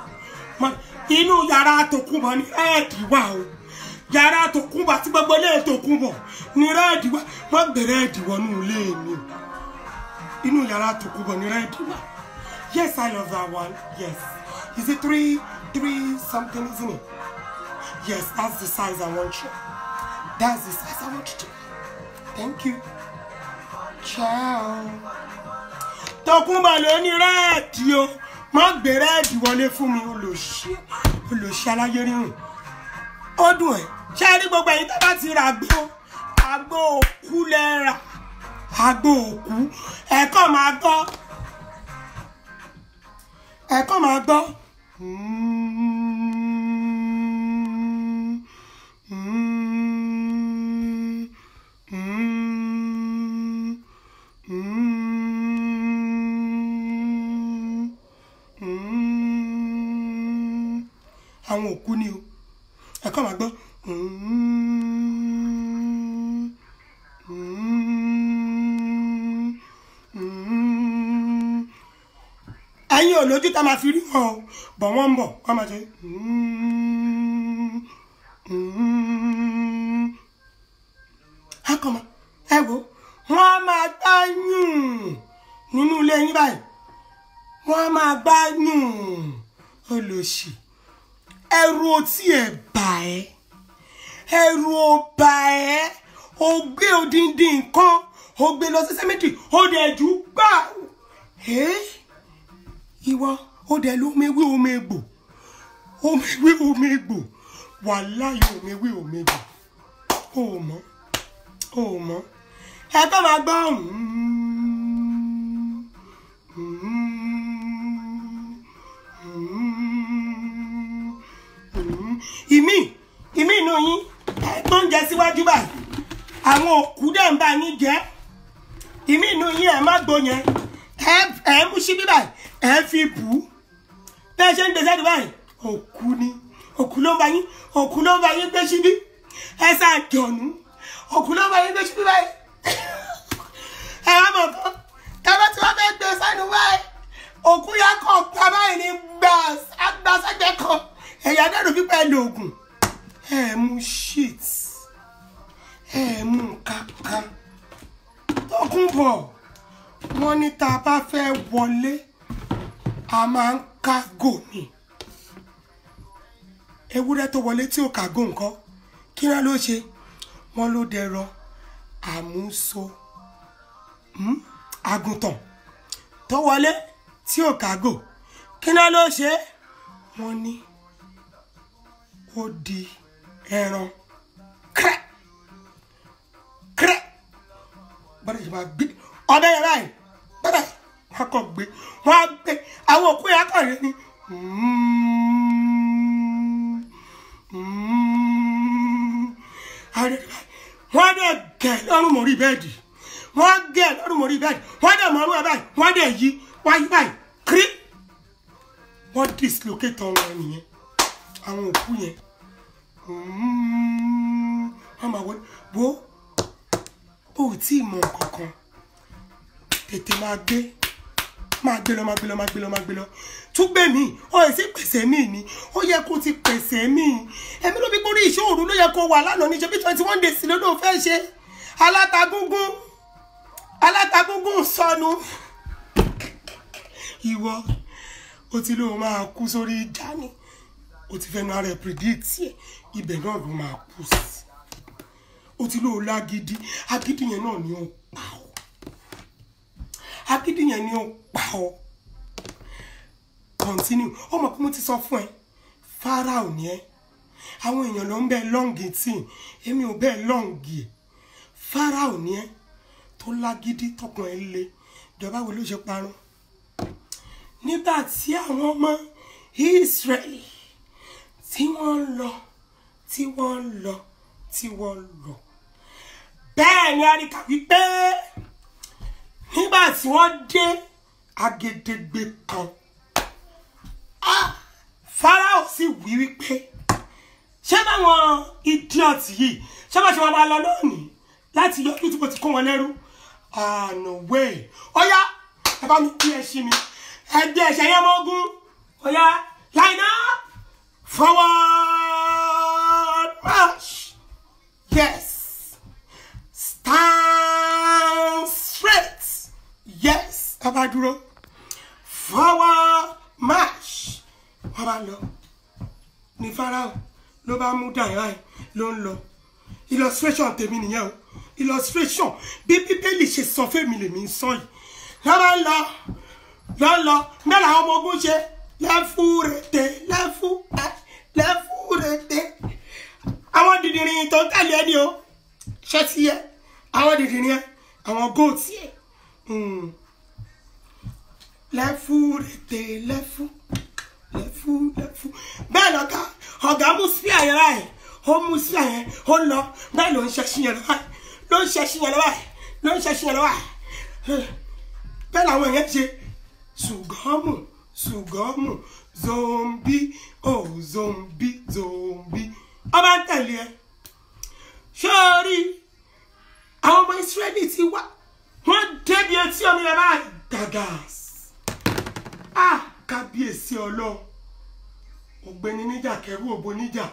Inú yàrá Tòkunbọ̀ ní rẹ́ẹ̀dì wà o. Yàrá Tòkunbọ̀ àti gbogbo ilé Tòkunbọ̀ ní rẹ́ẹ̀dì wà. Wọ́n gbé rẹ́ẹ̀dì wọnú ilé mi o. Inú yàrá Tòkunbọ̀ ní rẹ́ẹ̀dì wà. Yes, I love that one. Yes. Is it three something, isn't it? Yes, that's the size I want you. That's the size I want you to. Thank you. Ciao. Tòkunbọ̀ ló ní rẹ́ẹ̀dì o. Má gbé rẹ́ẹ̀dì wọlé fún mi olóṣì aláyé rírùn. Ó dùn ẹ́. Ṣé rí gbogbo ẹ̀yin tó bá ti ra àgbo òkú lẹ́ra. Àgbo òkú. Ẹ̀kọ́ máa gbọ́. Àwọn òkú ni o ẹ̀kọ́ máa gbọ́ ẹ̀yin olójú tá máa fi rí wọn o bọ̀ wọ́n ń bọ̀ wọ́n máa ṣe akọ̀mọ́ ẹ wo wọ́n á máa gbáyùn nínú ilé yín báyìí wọ́n á máa gbáyùn olóṣì. Ẹ̀rù ò tí ẹ̀ bà ẹ́ ẹ̀rù ò bà ẹ́ o gbé odindi nǹkan o gbé lọ sí sẹ́mẹ́tì o dẹ̀ jù gbà ìwọ o dẹ̀ ló mewé omegbò wàláhì omewé omegbò o mọ̀ ẹ tó máa gbọ́ ìmí inú yín tó ń jẹ síwájú báyìí àwọn òkú dẹ̀ ń bá yín jẹ ìmí inú yín ẹ̀ má gbó yẹn ẹ̀ mú síbí báyìí ẹ̀ fi bù ú bẹ́ẹ̀ ṣe ń gbé sẹ́dí báyìí òkú ló ń bá yín gbé síbí ẹ̀ ṣàjọ̀nù òkú ló ń bá yín gbé síbí báyìí ẹ̀ wá mọ̀ kan tẹ́lẹ̀ tí wọ́n fẹ́ gbé sẹ́nu báyìí òkú yá kàn gbá báyìí ní gbàsẹ́gbẹ́ kan ẹ̀yà dẹ́rù pípẹ́ lògùn mú shit mú kankan Tókunbọ̀ wọ́n ní tá a bá fẹ́ wọlé a máa ń kágò ni ewúrẹ́ tó wọlé tí ò kágò nǹkan kí náà ló ṣe wọ́n ló dẹrọ àmúso àgùntàn tó wọlé tí ò kágò kí náà ló ṣe wọ́n ní ó di ẹran krẹ bọ́dọ̀ ṣe máa gbé ọdẹ yẹn báyìí bọ́dọ̀ wọn kàn gbé wọn á gbé àwọn òkú yẹn kàn yẹn ni wọ́n dẹ̀ gẹ̀ lọ́rùn mọ́rí bẹ́ẹ̀dì wọ́n dẹ̀ mọ́rú ẹ̀ báyìí wọ́n dẹ̀ yí wáyé báyìí kiri wọ́n dislocate ọ̀rọ̀ ẹ̀ nìyẹn àwọn òkú yẹn wọ́n máa wo tí mọ̀ kankan tètè máa gbé lọ tún gbé mi ó yẹ sí pèsè mi ni ó yẹ kó ti pèsè mi èmi ló fi borí ìṣòro ló yẹ kó wà lánàá ní ṣe bí 21 days ló ló fẹ́ ṣe alátagúngún sọnù ìwọ ó ti lóun máa kú sórí ìjà ni ó ti fẹ́nu ara ẹ̀ predict ẹ̀ ibẹ̀ náà ló máa kú sí ó ti lóun lágídí agídí yẹn náà ni ó pa ọ́ agídí yẹn ni ó pa ọ́ continue ọmọ kí mo ti sọ fún ẹ Fáráò ni ẹ àwọn èèyàn ló ń bẹ lọ́ǹgì tí èmi ò bẹ́ẹ̀ lọ́ǹgì ẹ̀ Fáráò ni ẹ tó lágídí tọkàn ẹ le ìjọba wo ló ṣe parun nígbà tí àwọn ọmọ Ísírẹ́lì tí wọ́n lọ bẹ́ẹ̀ ni a rí kà wípé nígbà tí wọ́n dé agedegbe kan Fáráò sì wí wípé ṣé báwọn idiot yìí ṣé bá ṣe máa lọ lónìí láti yọjú tí mo ti kó wọn lẹ́rú no way ó yá ẹ bá mi kí ẹ ṣí mi ẹgbẹ́ ẹ̀ṣẹ̀ yẹn mọ́gún ó yá line up forward march yes stand straight yes ẹ bá dúró forward march wọ́n bá lọ ní Fáráò ló bá mú dàrá ẹ̀ ló ń lọ illustration tèmi nìyẹn o illustration bí Bíbélì ṣe sọ fẹ́mi lèmi ń sọ yìí lọ́ba ń lọ bẹ́ẹ̀ làwọn ọmọ ogun ṣe lẹ́fúrètè àwọn dìdìrín tó ń tẹ̀lé ẹni o ṣé ti yẹ àwọn dìdìrín ẹ àwọn goat yẹ lẹ́fúrètè lẹ́fú bẹ́ẹ̀ lọ́gá ọ̀gá mú sí àyẹ̀rá ẹ̀ ó mú sí àyẹ̀ ó lọ bẹ́ẹ̀ ló ń ṣẹṣin yẹn lọ́wọ́ bẹ́ẹ̀ làwọn èèyàn ṣe ṣùgọ́mù zombi zombi ọba ń tẹ̀lé ẹ sórí àwọn ọmọ Ísírẹ́lì ti wá wọ́n débi etí omi ẹ̀ bá gàgàs kábíyèsí Ọlọ́run ògbéni níjà kẹrù òbó níjà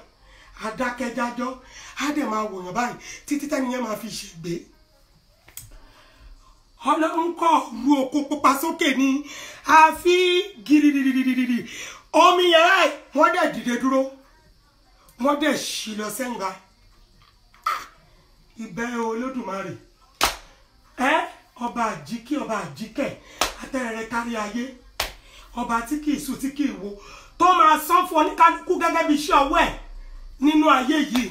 adákẹ́jájọ́ á dẹ̀ máa wòyàn báyìí títí tẹ́niyẹn máa fi ṣègbè Ọlọ́run kọ́ ru òkú pupa sókè ní àfi gírírírírírí omi yàrá ẹ̀ wọ́n dẹ̀ dìde dúró wọ́n dẹ̀ ṣì lọ sẹ́yìn báyìí ìbẹ́ Olódùmarè ọba àjíkẹ́ atẹ́rẹ̀rẹ̀ kárí ayé ọba tí kìí sùn tí kìí wo tó máa san fún oníkálukú gẹ́gẹ́ bí iṣẹ́ ọwọ́ ẹ̀ nínú ayé yìí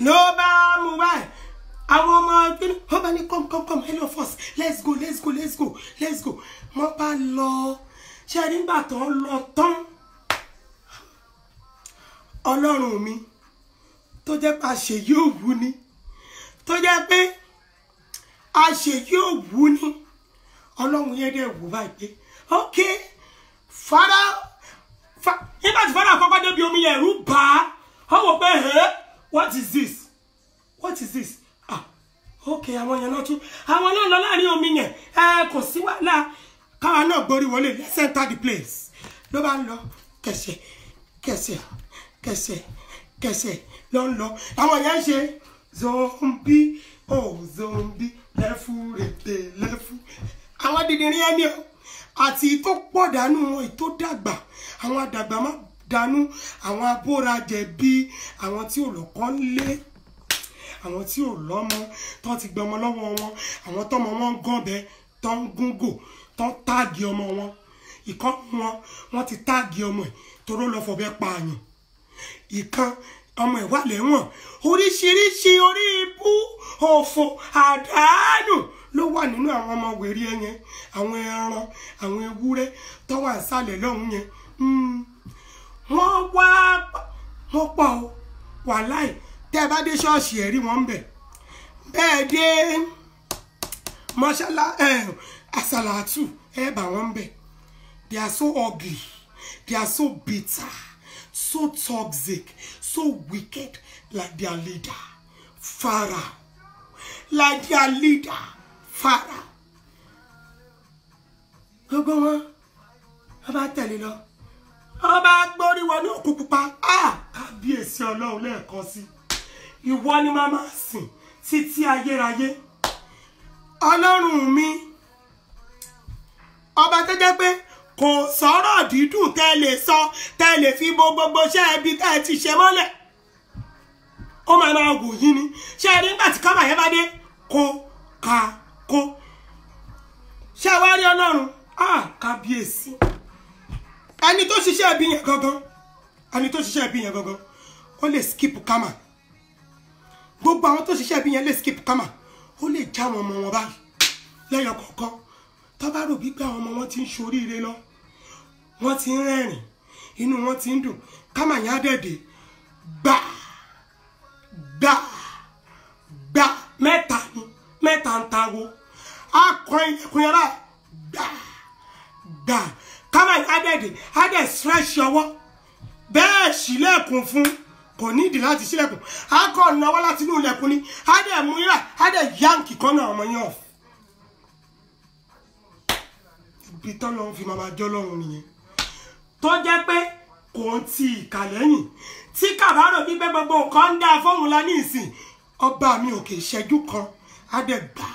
ló bá mú báyìí àwọn ọmọ ẹgbẹ́ ó bá ní come hello first let's go wọ́n bá lọ ṣe nígbà tó ń lọ tán Ọlọ́run mi tó jẹ́ pé àṣẹ yóò wú ni tó jẹ́ pé àṣẹ yóò wú ni Ọlọ́run yẹn dẹ̀ wù báyìí pé okay Fáráò nígbà tí Fáráò àkọ́kọ́ débi omi yẹn ẹ̀rù bà á ó wò pé what is this okay àwọn yẹn náà tún àwọn náà lọ láàrin omi yẹn kò sí wàhálà káwa náà gborí wọlé let's enter the place ló bá ń lọ kẹsẹ̀ ló ń lọ àwọn yẹn ń ṣe zombi lẹ́fúrètè àwọn dìdìrín ẹni o àti tó pọ̀ dànù wọn tó dàgbà àwọn àdàgbà má dànù àwọn abórajẹ̀bi àwọn tí ò lọ́kọ́ ń lé àwọn tí ò lọ́mọ tó ti gbọmọ lọ́wọ́ wọn àwọn tọ́mọ wọn gànbẹ tó ń gúngò tó ń táàgì ọmọ wọn ìkan wọn ti táàgì ọmọ ẹ̀ toró lọ fọ̀bẹ pààyàn ìkan ọmọ ẹ̀ wà lẹ́wọ̀n oríṣiríṣi orí ibú òfò àdánù ló wà nínú àwọn ọmọ wèrè yẹn àwọn ẹran àwọn ewúrẹ́ tó wà nísàlẹ̀ lọ́hùn yẹn wọ́n pọ̀ wàláì tẹ́ bá dé ṣọ́ọ̀ṣì ẹ̀ rí wọn bẹ̀ bẹ́ẹ̀ dé mọ́ṣálá àsàlátù ẹ̀ bá wọn bẹ̀ they are so ugly they are so bitter so toxic so wicked like their leader Pharaoh like their leader Pharaoh. Gbogbo wọn ọba tẹ̀lé lọ ọba gbórí wọn ní òkú pupa kábíyèsí Ọlọ́run lẹ́ẹ̀kan sí ìwọ ni màá máa sìn títí ayérayé Ọlọ́run mi ọba tó jẹ́ pé kò sọ̀rọ̀ dídùn tẹ́ lè sọ tẹ́ lè fi bo gbogbo iṣẹ́ ibi tẹ́ ti ṣe mọ́lẹ̀ ó máa wò yín ni ṣé ẹ nígbà tí kábàáyé bá dé kó ṣé wá rí Ọlọ́run kábíyèsí ẹni tó ṣiṣẹ́ ibi yẹn gangan ó lè skip kama gbogbo àwọn tó ṣiṣẹ́ ibi yẹn lè skip kama ó lè já àwọn ọmọ wọn báyìí lẹ́yọ kọ̀ọ̀kan tó bá rò wípé àwọn ọmọ wọn ti ń ṣoríire lọ wọ́n ti ń rẹ́rìn inú wọn ti ń dùn kama yẹn á dẹ̀dẹ̀ gbà mẹ́ta ń tawo á kọ́ ilẹ̀kùn yàrá gbà kama yẹn á dẹ̀ stretch ọwọ́ bẹ́ẹ̀ ṣílẹ̀kùn fún kò nídìí láti ṣílẹ̀kùn á kọ́ náwó láti inú ilẹ̀kùn ni á dẹ̀ mú yàrá á dẹ̀ yáǹkì kan náà ọmọ yẹn ọ̀f ibi tọ́lọ́run fi máa jọ́ lọ́run nìyẹn tó jẹ́ pé kò ń ti ìkà lẹ́yìn tí kàbárò gbígbé gbogbo nǹkan ń dá fóun lọ ní ìsìn ọba mi ò kè ṣẹ́jú kan á dẹ̀ gbà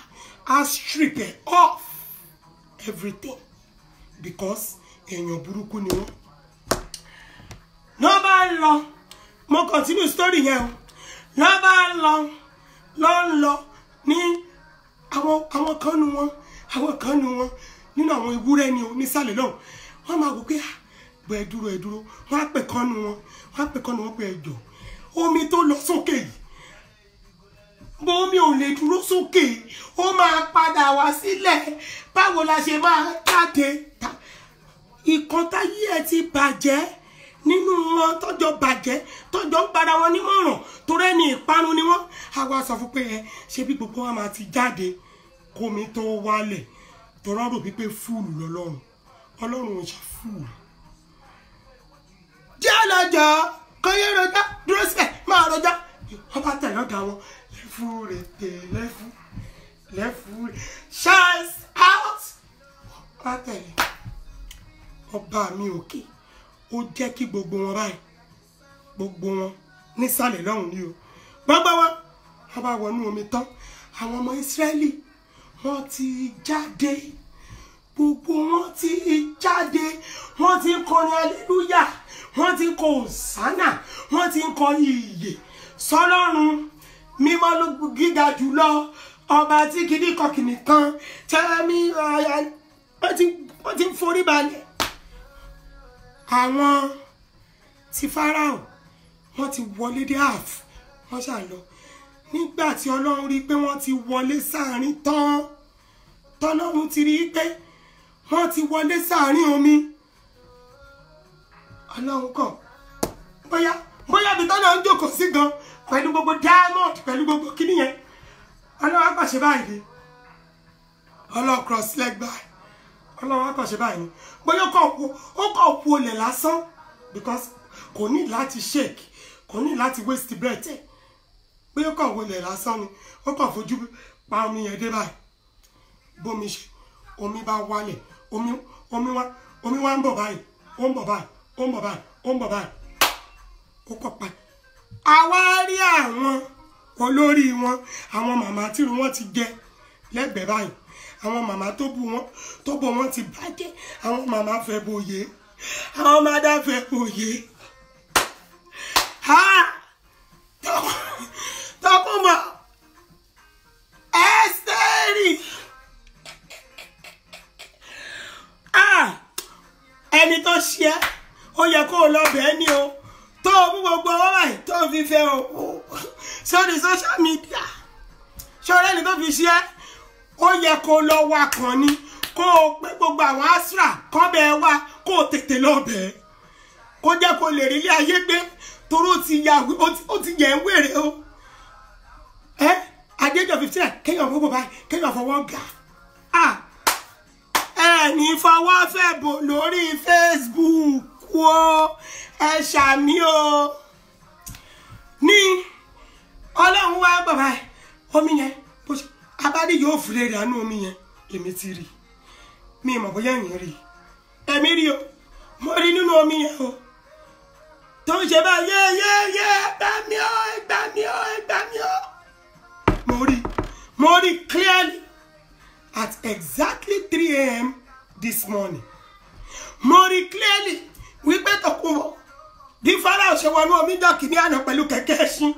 á strip it off everything because èèyàn burúkú ni wọ́n. lọ́ bá ń lọ mo continue story yẹn o lọ́ bá ń lọ ní àwọn kan nu wọn nínú àwọn ewúrẹ́ ni o nísàlẹ̀ náà wọ́n máa wò pé bọ̀ ẹ dúró wọ́n á pè kọ́nu wọn pé ẹjọ́ omi tó lọ sókè yìí bó omi ò lè dúró sókè ó máa padà wá sílẹ̀ báwo la ṣe máa jáde ìkan táyé ẹ ti bàjẹ́ nínú wọn tọ́jọ́ bàjẹ́ tọ́jọ́ ń para wọn nímọ̀ràn torí ẹni ìparun ni wọ́n á wá sọ fún pé ṣé bí gbogbo wọn máa ti jáde kómi tó wálẹ̀ tọ́rọ́ rò wípé fúùlù Ọlọ́run ò ṣe fúùlù. jẹ́ lọ́jọ́ kọ́yé rọjá dúró sílẹ̀ máa rọjá wọ́n bá tẹ̀lé ọ̀gá wọn lẹ́fù rẹ̀ tẹ̀ lẹ́fù rẹ̀ shout out wọ́n bá tẹ̀lé ọba mi òkè ó jẹ́ kí gbogbo wọn báyìí gbogbo wọn nísàlẹ̀ lọ́hùn ni o gbogbo wọn bá wọnú omi tán àwọn ọmọ Ísírẹ́lì wọ́n ti jáde gbogbo wọn ti jáde wọ́n ti ń kọrin aleluya wọ́n ti ń kọ òsánà wọ́n ti ń kọ ìyè sọ́lọ́run mímọ́ ló gíga jùlọ ọba tí kìíní kọkìnì kan tẹ́lẹ̀mí wọ́n ti ń forí balẹ̀ àwọn ti Fáráò wọ́n ti wọlé dé half wọ́n ṣà lọ nígbà tí Ọlọ́run rí pé wọ́n ti wọlé sáàrin tọ́lọ́run ti rí pé wọ́n ti wọlé sáàrin omi Ọlọ́run kọ̀ bóyá bí tọ́lọ́run ń jókòó sí gan pẹ̀lú gbogbo diamond pẹ̀lú gbogbo kíní yẹn Ọlọ́run á pàṣẹ báyìí Ọlọ́run cross leg báyìí Ọlọ́run á pàṣẹ báyìí bóyá ó kọ̀ wo lẹ̀ lásán because kò ní láti shake kò ní láti waste breath bóyá ó kọ̀ wo lẹ̀ lásán ni ó kọ̀ fojú pa omi yẹn dé báyìí bómi ṣe omi bá wálẹ̀ omi wá ń bọ̀ báyìí ó ń bọ̀ báyìí ó kọ̀ pa àwa rí àwọn olórí wọn àwọn màmá tí wọ́n ti jẹ lẹ́gbẹ̀ẹ́ báyìí àwọn màmá tó bò wọ́n ti bàjẹ́ àwọn màmá fẹ́ bòye àwọn màdá fẹ́ bòye tọkùnbọ̀ Ẹ́sítérì ẹni tó ṣe é ó yẹ kó o lọ bẹ́ẹ̀ ni o tó o mú gbogbo ọwọ́ báyìí tó o fi fẹ́ o sórí social media ṣọ́ọ́rẹ́ ẹni tó fi ṣe é ó yẹ kó lọ wá kan ni kó o pé gbogbo àwọn asra kọ́ bẹ́ẹ̀ wá kó o tètè lọ bẹ́ẹ̀ kó jẹ́ kó lè rí ilé ayé gbé torí ó ti yẹ ń wèrè o adéjọ 15 kéèyàn gbogbo báyìí kéèyàn fọwọ́ gà ẹni fọwọ́ fẹ́ bò lórí Facebook o ẹ ṣàmì o ní Ọlọ́run wá bàbá ẹ omi yẹn bó ṣe rí yóò fìlè rẹ̀ àánú omi yẹn èmi ti rí mi mọ̀ bóyá ẹ̀yin rí èmi rí o mo rí nínú omi yẹn o tó ń ṣe bá yé gbà mí o mo rí clearly at exactly 3 a.m. this morning mo rí clearly wípé Tòkunbọ̀ bí Fáráò ṣe wọnú omi dọ̀kì ní àná pẹ̀lú kẹ̀kẹ́ ẹṣin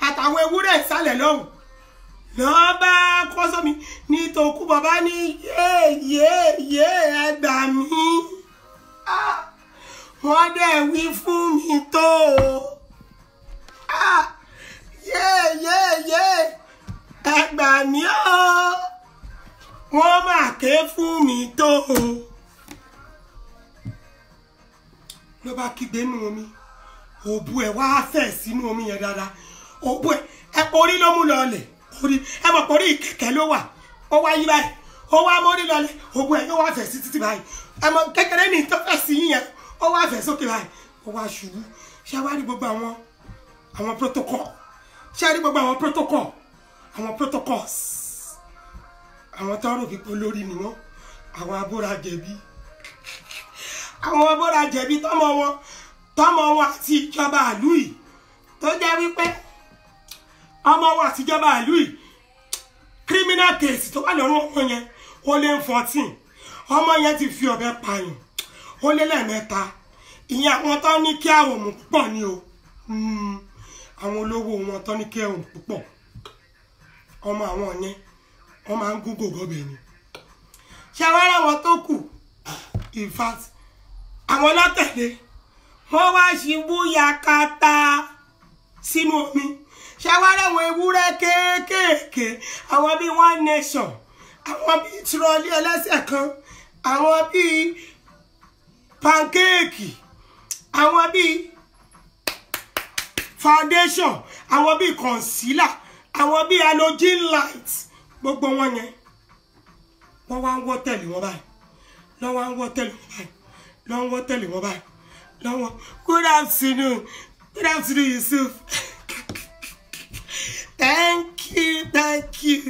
àtàwọn ewúrẹ́ ìsàlẹ̀ lọ́hùn lọ́ọ́ bá kọ́ sómi ní Tòkunbọ̀ bá ní yé ẹ gbà mí wọ́n dẹ̀ wí fún mi tó yé ẹ gbà mí wọ́n máa ké fún mi tó ló bá kígbe nínú omi òbú ẹ̀ wá fẹ̀ sínú omi yẹn dáadáa òbú ẹ̀ orí ló mú lọlẹ̀ orí ẹ mọ̀ pé orí kẹ̀kẹ́ ló wà ó wá yí báyìí ó wá mórí lọlẹ̀ òbú ẹ̀ yóò wá fẹ̀ sí títí báyìí ẹ mọ̀ kékeré ní tó fẹ̀ sí yẹn ó wá fẹ̀ sókè báyìí ó wá ṣubú ṣé wá rí gbogbo àwọn protocol ṣé rí gbogbo àwọn protocols àwọn tọrọ pípọ̀ lórí ni wọ́n àwọn abórajẹ̀bi tọmọ wọn àti ìjọba ìlú yìí tó jẹ́ wípé ọmọ wọn àti ìjọba ìlú yìí criminal case tó wà lọ́rùn ọmọ yẹn ó lé 14 ọmọ yẹn ti fi ọ̀bẹ pààyàn ó lé lẹ́ẹ̀mẹ́ta ìyẹn àwọn tó ní kí àwọn òmù púpọ̀ ni o àwọn olówó wọn tó ní kí àwọn òmù púpọ̀ ọmọ àwọn yẹn wọ́n máa ń gúgò gọ́bẹ̀ ni ṣe wá láwọn tó kù in fact àwọn látẹ̀lé wọ́n wá ṣubú yakata sínú omi ṣe wá láwọn ewúrẹ́ kéékèèké àwọn bíi One Nation àwọn bíi tirọlí ẹlẹ́sẹ̀ kan àwọn bíi pancake àwọn bíi foundation àwọn bíi concealer àwọn bíi halogen light gbogbo wọn yẹn wọ́n wá ń wọ́ tẹ̀lé wọn báyìí lọ́wọ́ ń wọ́ tẹ̀lé wọn báyìí lọ́wọ́ good afternoon Yusuf thank you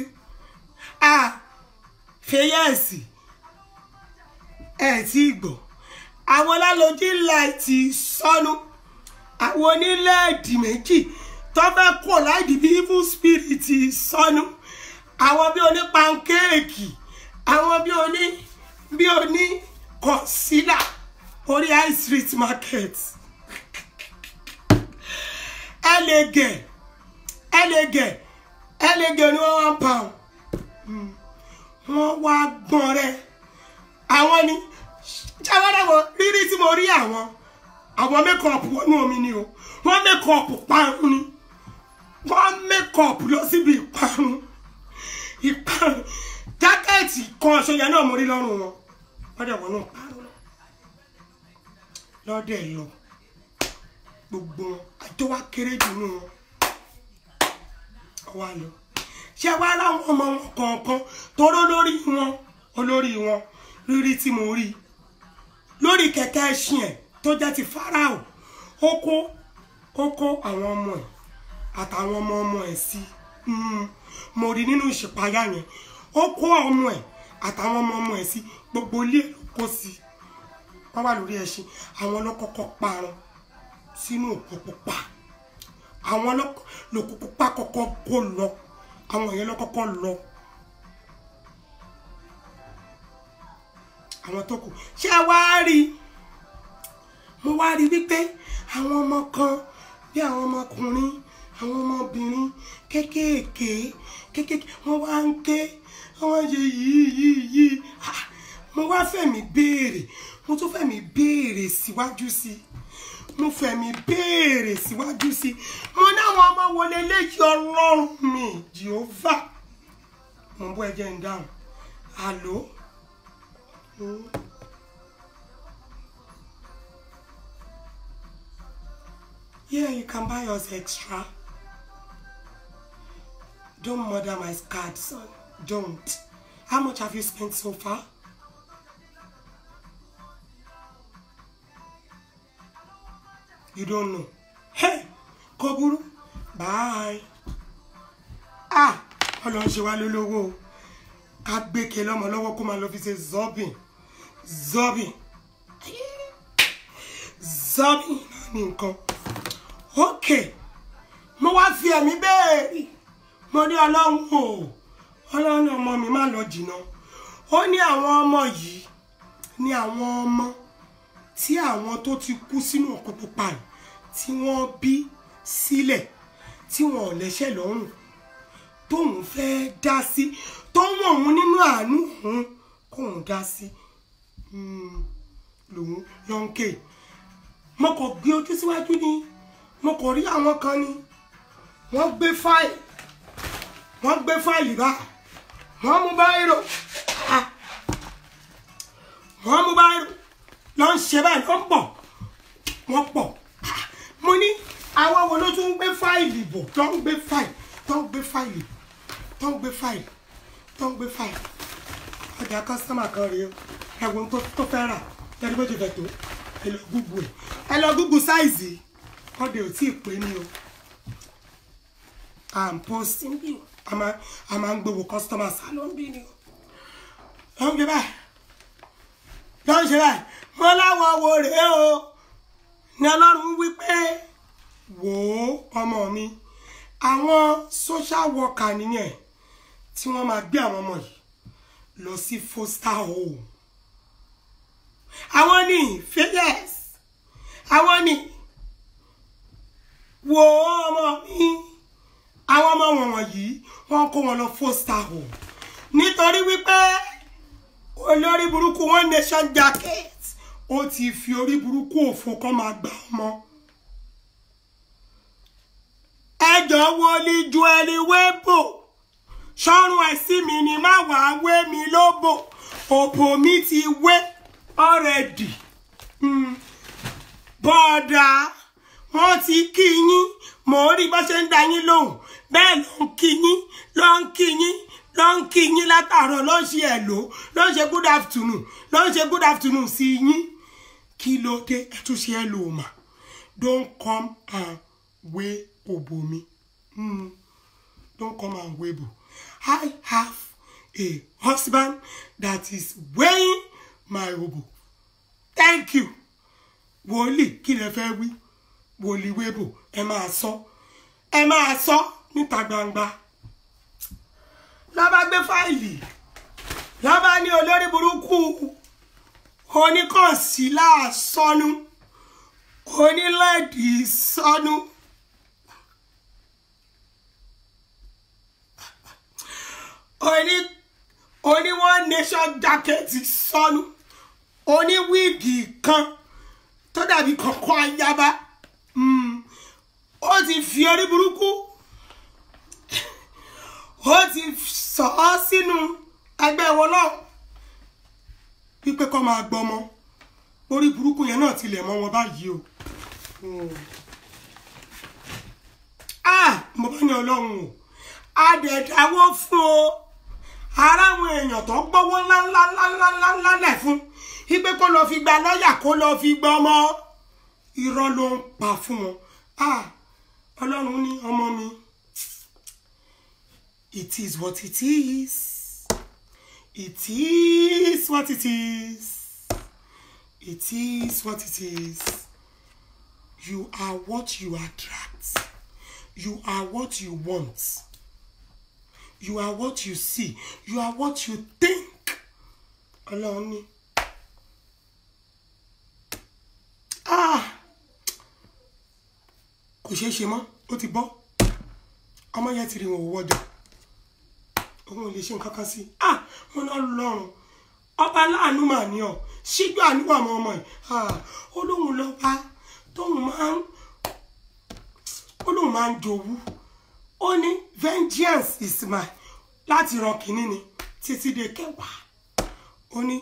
fèyẹ́sì ẹ̀ tí gbọ́ àwọn lálójú láti sọnù àwọn onílẹ̀èdì méjì tó fẹ́ kó láìdí bí evil spirit sọnù àwọn bí oní pankéèkì àwọn bí oní concealer orí high street market ẹlẹ́gẹ̀ ní £1 wọ́n wá gbọ́n rẹ̀ àwọn ni jáwádàwọ̀ rírí tí mo rí àwọn mékọ̀ọ̀pù wọnú omi ni o wọ́n mékọ̀ọ̀pù parun ni wọ́n mékọ̀ọ̀pù lọ síbi ìparun jákẹ́ẹ̀tì kan ṣọyà náà mo rí lọ́rùn wọn wọ́n dẹ̀ wọ́n náà parun lọ́dẹ̀ lọ gbogbo wọn àti wá kéré jù nù wọn wá lọ ṣé wá láwọn ọmọ wọn kọ̀ọ̀kan toró olórí wọn rírí tí mo rí lórí kẹ̀kẹ́ ẹṣin ẹ̀ tó jẹ́ ti Fáráò ó kó àwọn ọmọ ẹ̀ àtàwọn ọmọ ẹ̀ sí mo rí nínú ìṣèpáyà yẹn ó kó ọmọ ẹ̀ àtàwọn ọmọ ẹ̀ sí gbogbo ilé ẹ̀ ló kó sí wọ́n wà lórí ẹṣin àwọn ọlọ́kọ̀ọ́kọ́ parun sínú òkú pupa àwọn lòkú pupa kọ́kọ́ kó lọ àwọn yẹn lọ́kọ́kọ́ lọ àwọn tó kù ṣé wá rí mo wá rí wípé àwọn ọmọ kan bí àwọn ọmọkùnrin àwọn ọmọbìnrin kéékèèké wọ́n wá ń ké wọ́n ṣe yìí mo wá fẹ̀mí béèrè mo tún fẹ̀mí béèrè síwájú sí mo fẹ̀mí béèrè síwájú sí mo náwọn ọmọ wo leléyìí Ọlọ́run mi Jehovah mo ń bọ́ ẹjẹ́ ń dáhùn àló. Yeah, you can buy us extra. Don't murder my card, son. Don't. How much have you spent so far? You don't know. Hey, Koburu. Bye. Ọlọ́run ṣe wá lólówó. ká gbé ke lọ́mọ lọ́wọ́ kó máa lọ fi ṣe zobbing zobbing zobbing ní nǹkan. Ok, mo wá fi ẹ̀mí béèrè, mo ní Ọlọ́run o, Ọlọ́run ọmọ mi má lọ jìnnà. Ó ní àwọn ọmọ yìí ní àwọn ọmọ tí àwọn tó ti kú sínú òkú pupa yìí tí wọ́n bí sílẹ̀ tí wọ́n ò lẹ́sẹ̀ lọ́rùn tóun fẹ́ dá sí tó wọ̀n òun nínú àánú òun kóun dá sí lòun yọ̀ǹkè. Mo kò gbé ojú síwájú ni mo kò rí àwọn kan ni wọ́n gbé fáìlì bá wọ́n mú báírò lọ ń ṣe báyìí lọ ń bọ̀ wọ́n pọ̀. Mo ní àwọn wo ló tún ń gbé fáìlì bọ̀ tó ń gbé fáìlì ọjà kọ́sítọ́mà kan rèé ẹ̀wọ̀n tó fẹ́ rà tẹ́lẹ̀ bó ti fẹ́ tó ẹ lọ gúgù sáìzì ọdẹ ò tí ì pé ní o. I'm posting bí o a máa ń gbowó kọ́sítọ́mà sá ló ń bí ni o. ló ń gbé báyìí ló ń ṣe báyìí mo láwọn wo rèé o ní Ọlọ́run wí pé wò ó ọmọ mi àwọn social worker nìyẹn tí wọ́n máa gbé àwọn ọmọ yìí lọ sí foster home. Àwọn ní failures àwọn ní wò ó ọmọ mi àwọn ọmọ wọn yìí wọ́n kó wọn lọ foster home nítorí wípé olórí burúkú One Nation jacket ó ti fi orí burúkú òfò kan máa gbà ọmọ. Ẹjọ́ wo ni Joel Webo ṣọ́run ẹ̀sìn mi ni má wàá wé mi lóbò òbò mi ti wé already. Bọ́ọ̀dà wọ́n ti kí yín mo rí bó ṣe ń dá yín lóhùn bẹ́ẹ̀ ló ń kí yín látàárọ̀ ló ń ṣe hello ló ń ṣe good afternoon sí yín. Kí ló dé ẹ tún ṣe hello mà don't come and wé òbò mi. Don't come and webo. I have a husband that is weighing my obo. Thank you. Wòlíì kí lẹ fẹ́ wí? Wòlíì Webo ẹ máa sọ níta gbangba. Ló bá gbé fáìlì. Ló bá ní olórí burúkú oníkọ̀nsílà sọnù. Onílẹ̀dì sọnù. Oni One Nation jacket sọnù. Oni wíìgì kan tó dàbí kọ̀kọ́ ayaba. Ó ti fi orí burúkú. Ó ti sọ ọ́ sínú ẹgbẹ́ wọn náà. Pípé kọ́ máa gbọ́mọ. Orí burúkú yẹn náà tilẹ̀ mọ́ wọn báyìí o. Mo bá ní Ọlọ́run o. Adẹ̀dáwó fún o. Ara àwọn èèyàn tó gbọ́wọ́ ńlá lẹ̀ fún ipe kó lọ fi gba lọ́yà kó lọ fi gba ọmọ irọ́ ló ń pa fún wọn. Ọlọ́run ní ọmọ mi it is what it is. It is what it is. It is what it is. You are what you attract. You are what you want. You are what you see. You are what you think. Ọlọ́run ní. Kò ṣeé ṣe mọ́, ó ti bọ́. Ọmọ yẹn ti rí wọn owó ọjà. Òun ò lè ṣe nǹkan kan sí. Wọ́n náà lọ́rùn. Ọba láàánú mà ní ọ. Ṣíjú àánú àwọn ọmọ yìí. Olóhùn lọ́ba tóun máa ń jowú. Ó ní vengeance is mine láti ran kìíní ni títí dé kẹwàá. Ó ní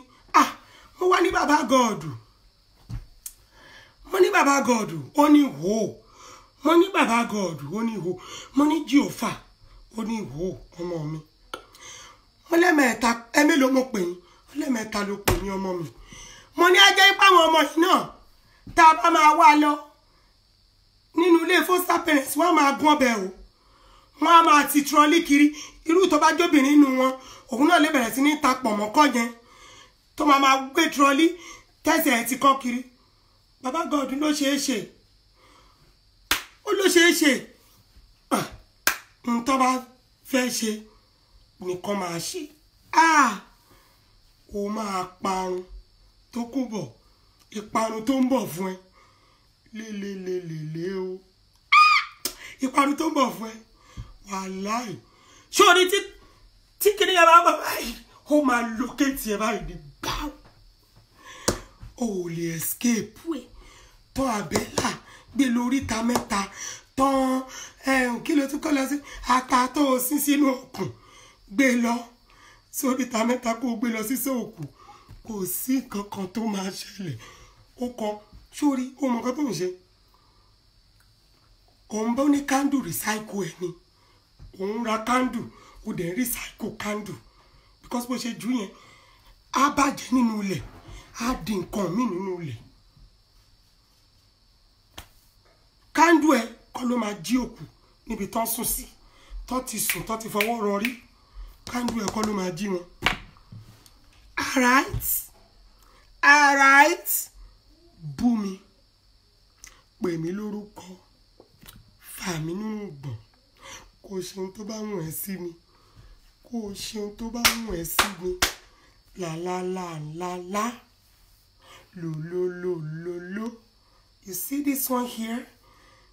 mo wá ní bàbá God. Mo ní bàbá God. Ó ní wò. Mo ní bàbá God. Ó ní wò. Mo ní Jehovah. Ó ní wò ọmọ mi. Mo lẹ́mẹ̀ẹ́ta ẹ̀mélòó mo pè yín. Ó lẹ́mẹ̀ẹ́ta ló pè ní ọmọ mi. Mo ní ajẹ́ ipá àwọn ọmọ yìí náà tá a bá máa wá lọ nínú ilé foster parents wọ́n máa gún ọbẹ̀ o. wọ́n á máa ti trolley kiri irú tó bá jóbìnrin nínú wọn òun náà lè bẹ̀rẹ̀ sí ní ta pọ̀ mọ́kọ́ yẹn tó máa gbé trolley tẹ́sẹ̀ ẹ̀ ti kọ́ kiri bàbá God ló ṣeé ṣe ó ló ṣeé ṣe n tó bá fẹ́ ṣe nìkan máa ṣe ó máa parun tó kú bọ̀ ìparun tó ń bọ̀ fún ẹ lélelelele o ìparun tó ń bọ̀ fún ẹ wàláì sórí tí kìnìún yẹn bá bọ̀ báyìí ó máa lókèétì ẹ báyìí ní gbáù ó lè escape ẹ tán àbẹ́là gbé lórí ta mẹ́ta tán kí ló tún kọ́ lọ sí ata tó o sí sínú òkun gbé lọ sórí ta mẹ́ta kó o gbé lọ sí sóòkù kò sí nǹkan kan tó máa ṣẹlẹ̀ ó kọ sórí ó mọ nǹkan tó ń ṣe òun bá ní candle recycle ẹ ni òun ra candle ó dẹ̀ recycle candle because bó ṣe jù yẹn á bàjẹ́ nínú ilẹ̀ á di nǹkan míì nínú ilẹ̀ candle ẹ kọ́ ló máa jí òkú níbi tán sùn sí tán ti sùn tán ti fọwọ́ rọrí candle ẹ kọ́ ló máa jí wọn. alright bú mi pè mí lórúkọ fà mí nínú gbọ̀n kò ṣe ohun tó bá wùn ẹ́ sí mi kò ṣe ohun tó bá wùn ẹ́ sí mi la lo. You see this one here?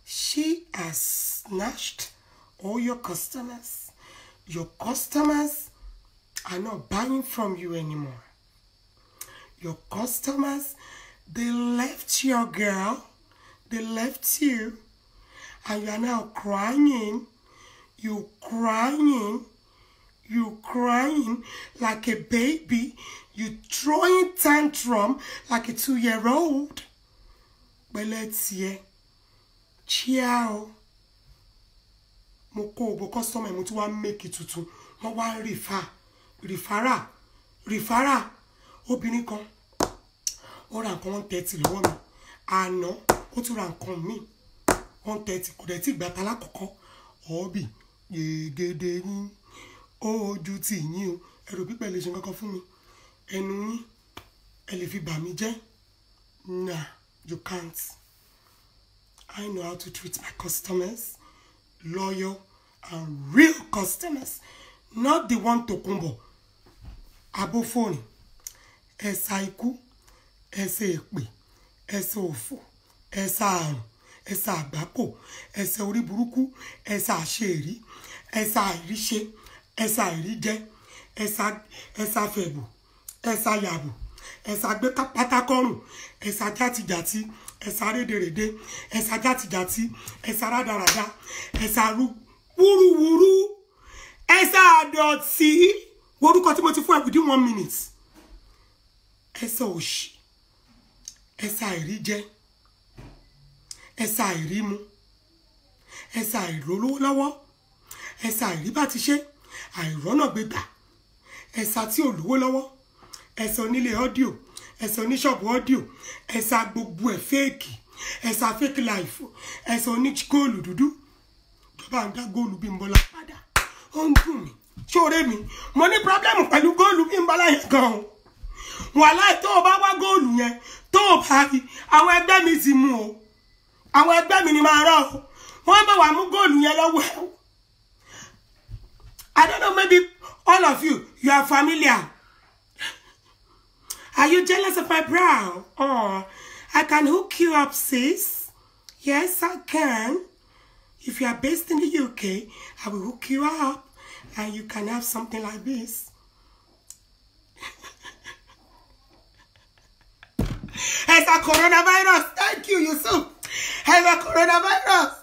She has snatched all your customers. Your customers are not buying from you anymore. Your customers, they left your girl. They left you. And you are now crying. You're crying like a baby. You're throwing tantrum like a 2-year-old. But let's hear. Ciao. Mo kó obo customer mo ti wá make it tuntun. Wọ́n wá rìfárà. Obìnrin kan. Ó ra nǹkan 130 lọ́wọ́ mi. Àná ó tún ra nǹkan mi. 130 kò dẹ̀ tí gbà ta lákọ̀ọ́kọ́. Ọ̀bì yegede yín. Ojú tì yín o. Ẹ̀rù pípẹ́ lè ṣe nǹkan kan fún mi. Ẹnu yín ẹ lè fi bà mí jẹ́. Nah, you can't. I know how to treat my customers, loyal and real customers, not the one to kumbo. Abofoni, ẹ̀sà ikú, ẹ̀sà èpè, ẹ̀sà òfò, ẹ̀sà àrùn, ẹ̀sà àgbákò, ẹ̀sà orí burúkú, ẹ̀sà àṣírí, ẹ̀sà àìríṣe, ẹ̀sà àìríjẹ, ẹ̀sà fẹ̀bù, ẹ̀sà yàbù, ẹ̀sà gbé pátákọ́rùn, ẹ̀sà játijàti, ẹ̀sà rédèrèdè, ẹ̀sà játijàti, ẹ̀sà rádaràdá, ẹ̀sà wúrúwúrú, ẹ̀sà àdọ̀tí. Orúkọ tí mo ti fún ẹ within 1 minute. Ẹ̀sà òṣì, ẹ̀sà àìríjẹ, ẹ̀sà àìrímu, ẹ̀sà àìrólówó lọ́wọ́, ẹ̀sà àìríbàtíṣe, àìrọ́nà gbégbà, ẹ̀sà tí ò lówó lọ́wọ́, ẹ̀sà onílé ọ́díò, ẹ̀sà oníṣọ́ọ̀bù ọ́díò, ẹ̀sà gbogbo ẹ̀ fẹ́ẹ̀kì, ẹ̀sà fake life, ẹ̀sà onígóòlù dúdú. Bàbá ń dá góòlù Bímbọ́lá padà. Ó ń dùn mí. Ṣóore mi, mo ní problem pẹ̀lú góòlù Bímbọ́lá yẹn gan o. Wàláì tó o bá wá góòlù yẹn, tó o bá rí, àwọn ẹgbẹ́ mi ti mú o. Àwọn ẹgbẹ́ mi ni máa rọ̀ o. Wọ́n bá wà mú góòlù yẹn lọ́wọ́ ẹ̀ o. I don't know, maybe all of you are familiar. Are you jealous of my brow? Oh, I can hook you up, sis. Yes, I can. If you are based in the UK, I will hook you up and you can have something like this. It's a coronavirus. Thank you, Yusuf. It's a coronavirus.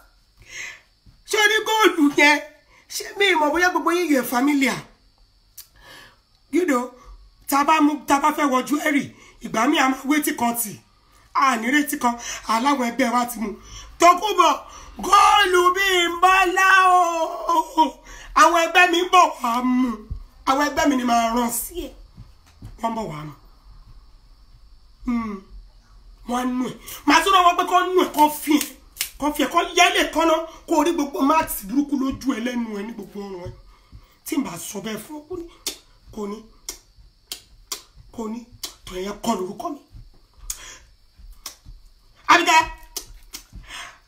Show the gold, yeah. Show me, my boy, you're familiar. You know, taba fẹ́ wọ jewelry. Ìgbà mi am waiting konti. Ni retí kan aláwọ̀ ẹgbẹ́ wa ti mú. Tókunbọ̀ góòlù Bímbọ́lá o. Àwọn ẹgbẹ́ mi bọ̀ wá mú. Àwọn ẹgbẹ́ mi ni máa rán sí ẹ. Wọ́n bọ̀ wá mú. Wọ́n nú ẹ̀. Màá tún rán wọn pé kó nú ẹ̀ kó fi ẹ̀. kàn fi ẹ̀kọ́ yẹ́lẹ̀ kan náà kó rí gbogbo max burúkú lójú ẹ lẹ́nu ẹ ní gbogbo ọrùn ẹ tí n bá sọ bẹ́ẹ̀ fún kò ní tó yẹn kọ́ lórúkọ mi.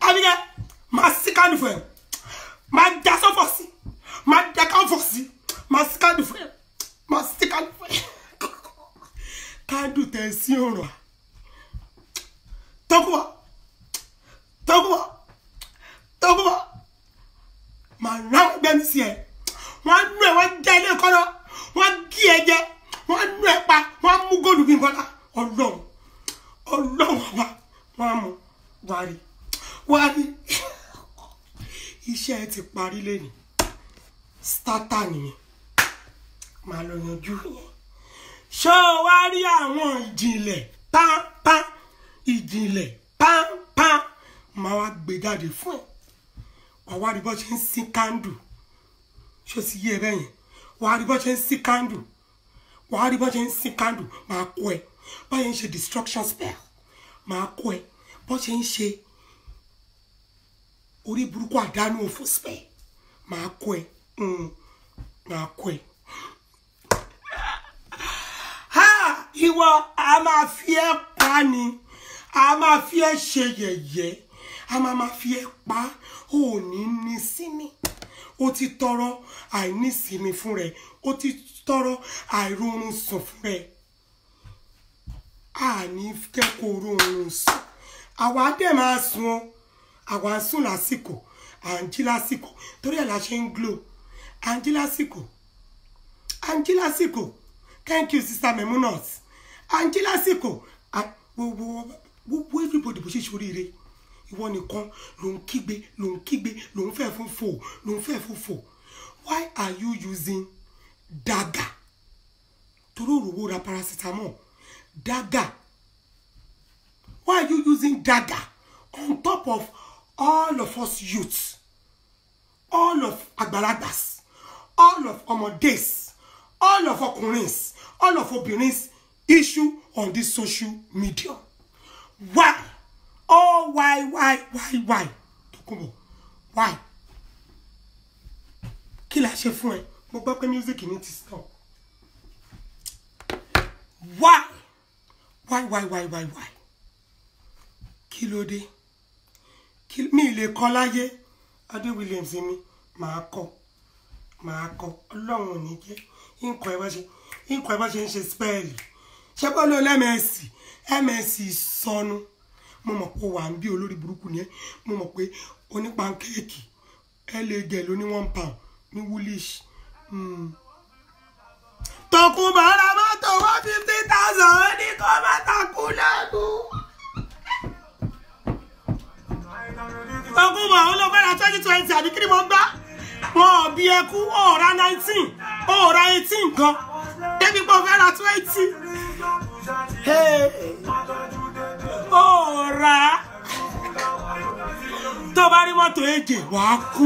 Abigẹ́ máa sí káàdì fún ẹ máa já sọ́fọ̀ sí máa já káàfọ̀ sí máa sí káàdì fún ẹ máa sí káàdì fún ẹ káàdì tẹ̀ sí òrùn tọ́kùwọ́ máa rán ẹgbẹ́ mi sí ẹ wọ́n nú ẹ wọ́n já ilé ẹ̀kọ́ náà wọ́n gí ẹ jẹ wọ́n nú ẹ pa wọ́n mú góòlù bí nǹkan náà ọlọ́run wa wọ́n mú wárí iṣẹ́ ẹ ti parí lẹ́nu starter nìyẹn máa lọ yanjú yẹn ṣó wá rí àwọn ìjìnlẹ̀ pánpán ìjìnlẹ̀ pánpán máa wá gbé jáde fún ẹ wàá wá rí bó ṣe ń sin kándù ṣó sì yé ẹ bẹ́ẹ̀ yẹn wàá rí bó ṣe ń sin kándù wàá rí bó ṣe ń sin kándù máa kó ẹ bó ṣe ń ṣe destruction spell máa kó ẹ bó ṣe ń ṣe orí burúkú àdánù òfò spell máa kó ẹ máa kó ẹ. Ìwọ a máa fi ẹ́ pa ni a máa fi ẹ́ ṣe yẹ̀yẹ́ a máa fi ẹ́ pa ò ní ní sinmi ó ti tọrọ àìní sinmi fún rẹ ó ti tọrọ àìrórun sùn fún rẹ àní kẹ́kọ̀ọ́ rórun sùn àwa dẹ̀ máa sùn ọ́ àwa ń sùn lásìkò à ń jí lásìkò torí ẹ̀ la ṣe ń glow à ń jí lásìkò thank you sister Memunat à ń jí lásìkò gbogbo everybody bó ṣe ṣoríire ìwọ nìkan ló ń kígbe ló ń fẹ́ fún fò why are you using dagger torí òróró ra paracetamol dagger why are you using dagger on top of all of us youths all of àgbàlagbàs all of ọmọdés all of ọkùnrins all of obìnrins issue on this social media why oh why Tokunbo why kí la ṣe fún ẹ mo gbọ́ pé music ní ti stop why kí ló dé mi lè kọ láyé Adé Williams mi máa kọ Ọlọ́run ò ní jẹ́ nǹkan ẹ bá ṣe ń ṣe spẹ́ẹ̀lì ṣé bọ́ ló lẹ́mẹ̀ẹ́sì sọnù mo mọ̀ pé wà ń bí olórí burúkú ni ẹ́ mo mọ̀ pé onípankéèkì ẹ lè gẹ̀ ló ní £1 ní woolish Tokunbo ra mọ́tò 150,000 ní kọ́ bá takú lẹ́nu Tokunbo àwọn ló fẹ́ra 2020 àbí kí ni mo gbá wọn ò bí ẹkú ọ̀rá 19 ọ̀rá 18 gan débi pé ó fẹ́ra 20 ọ̀rá tó bá rí mọ́tò èjè wàá kú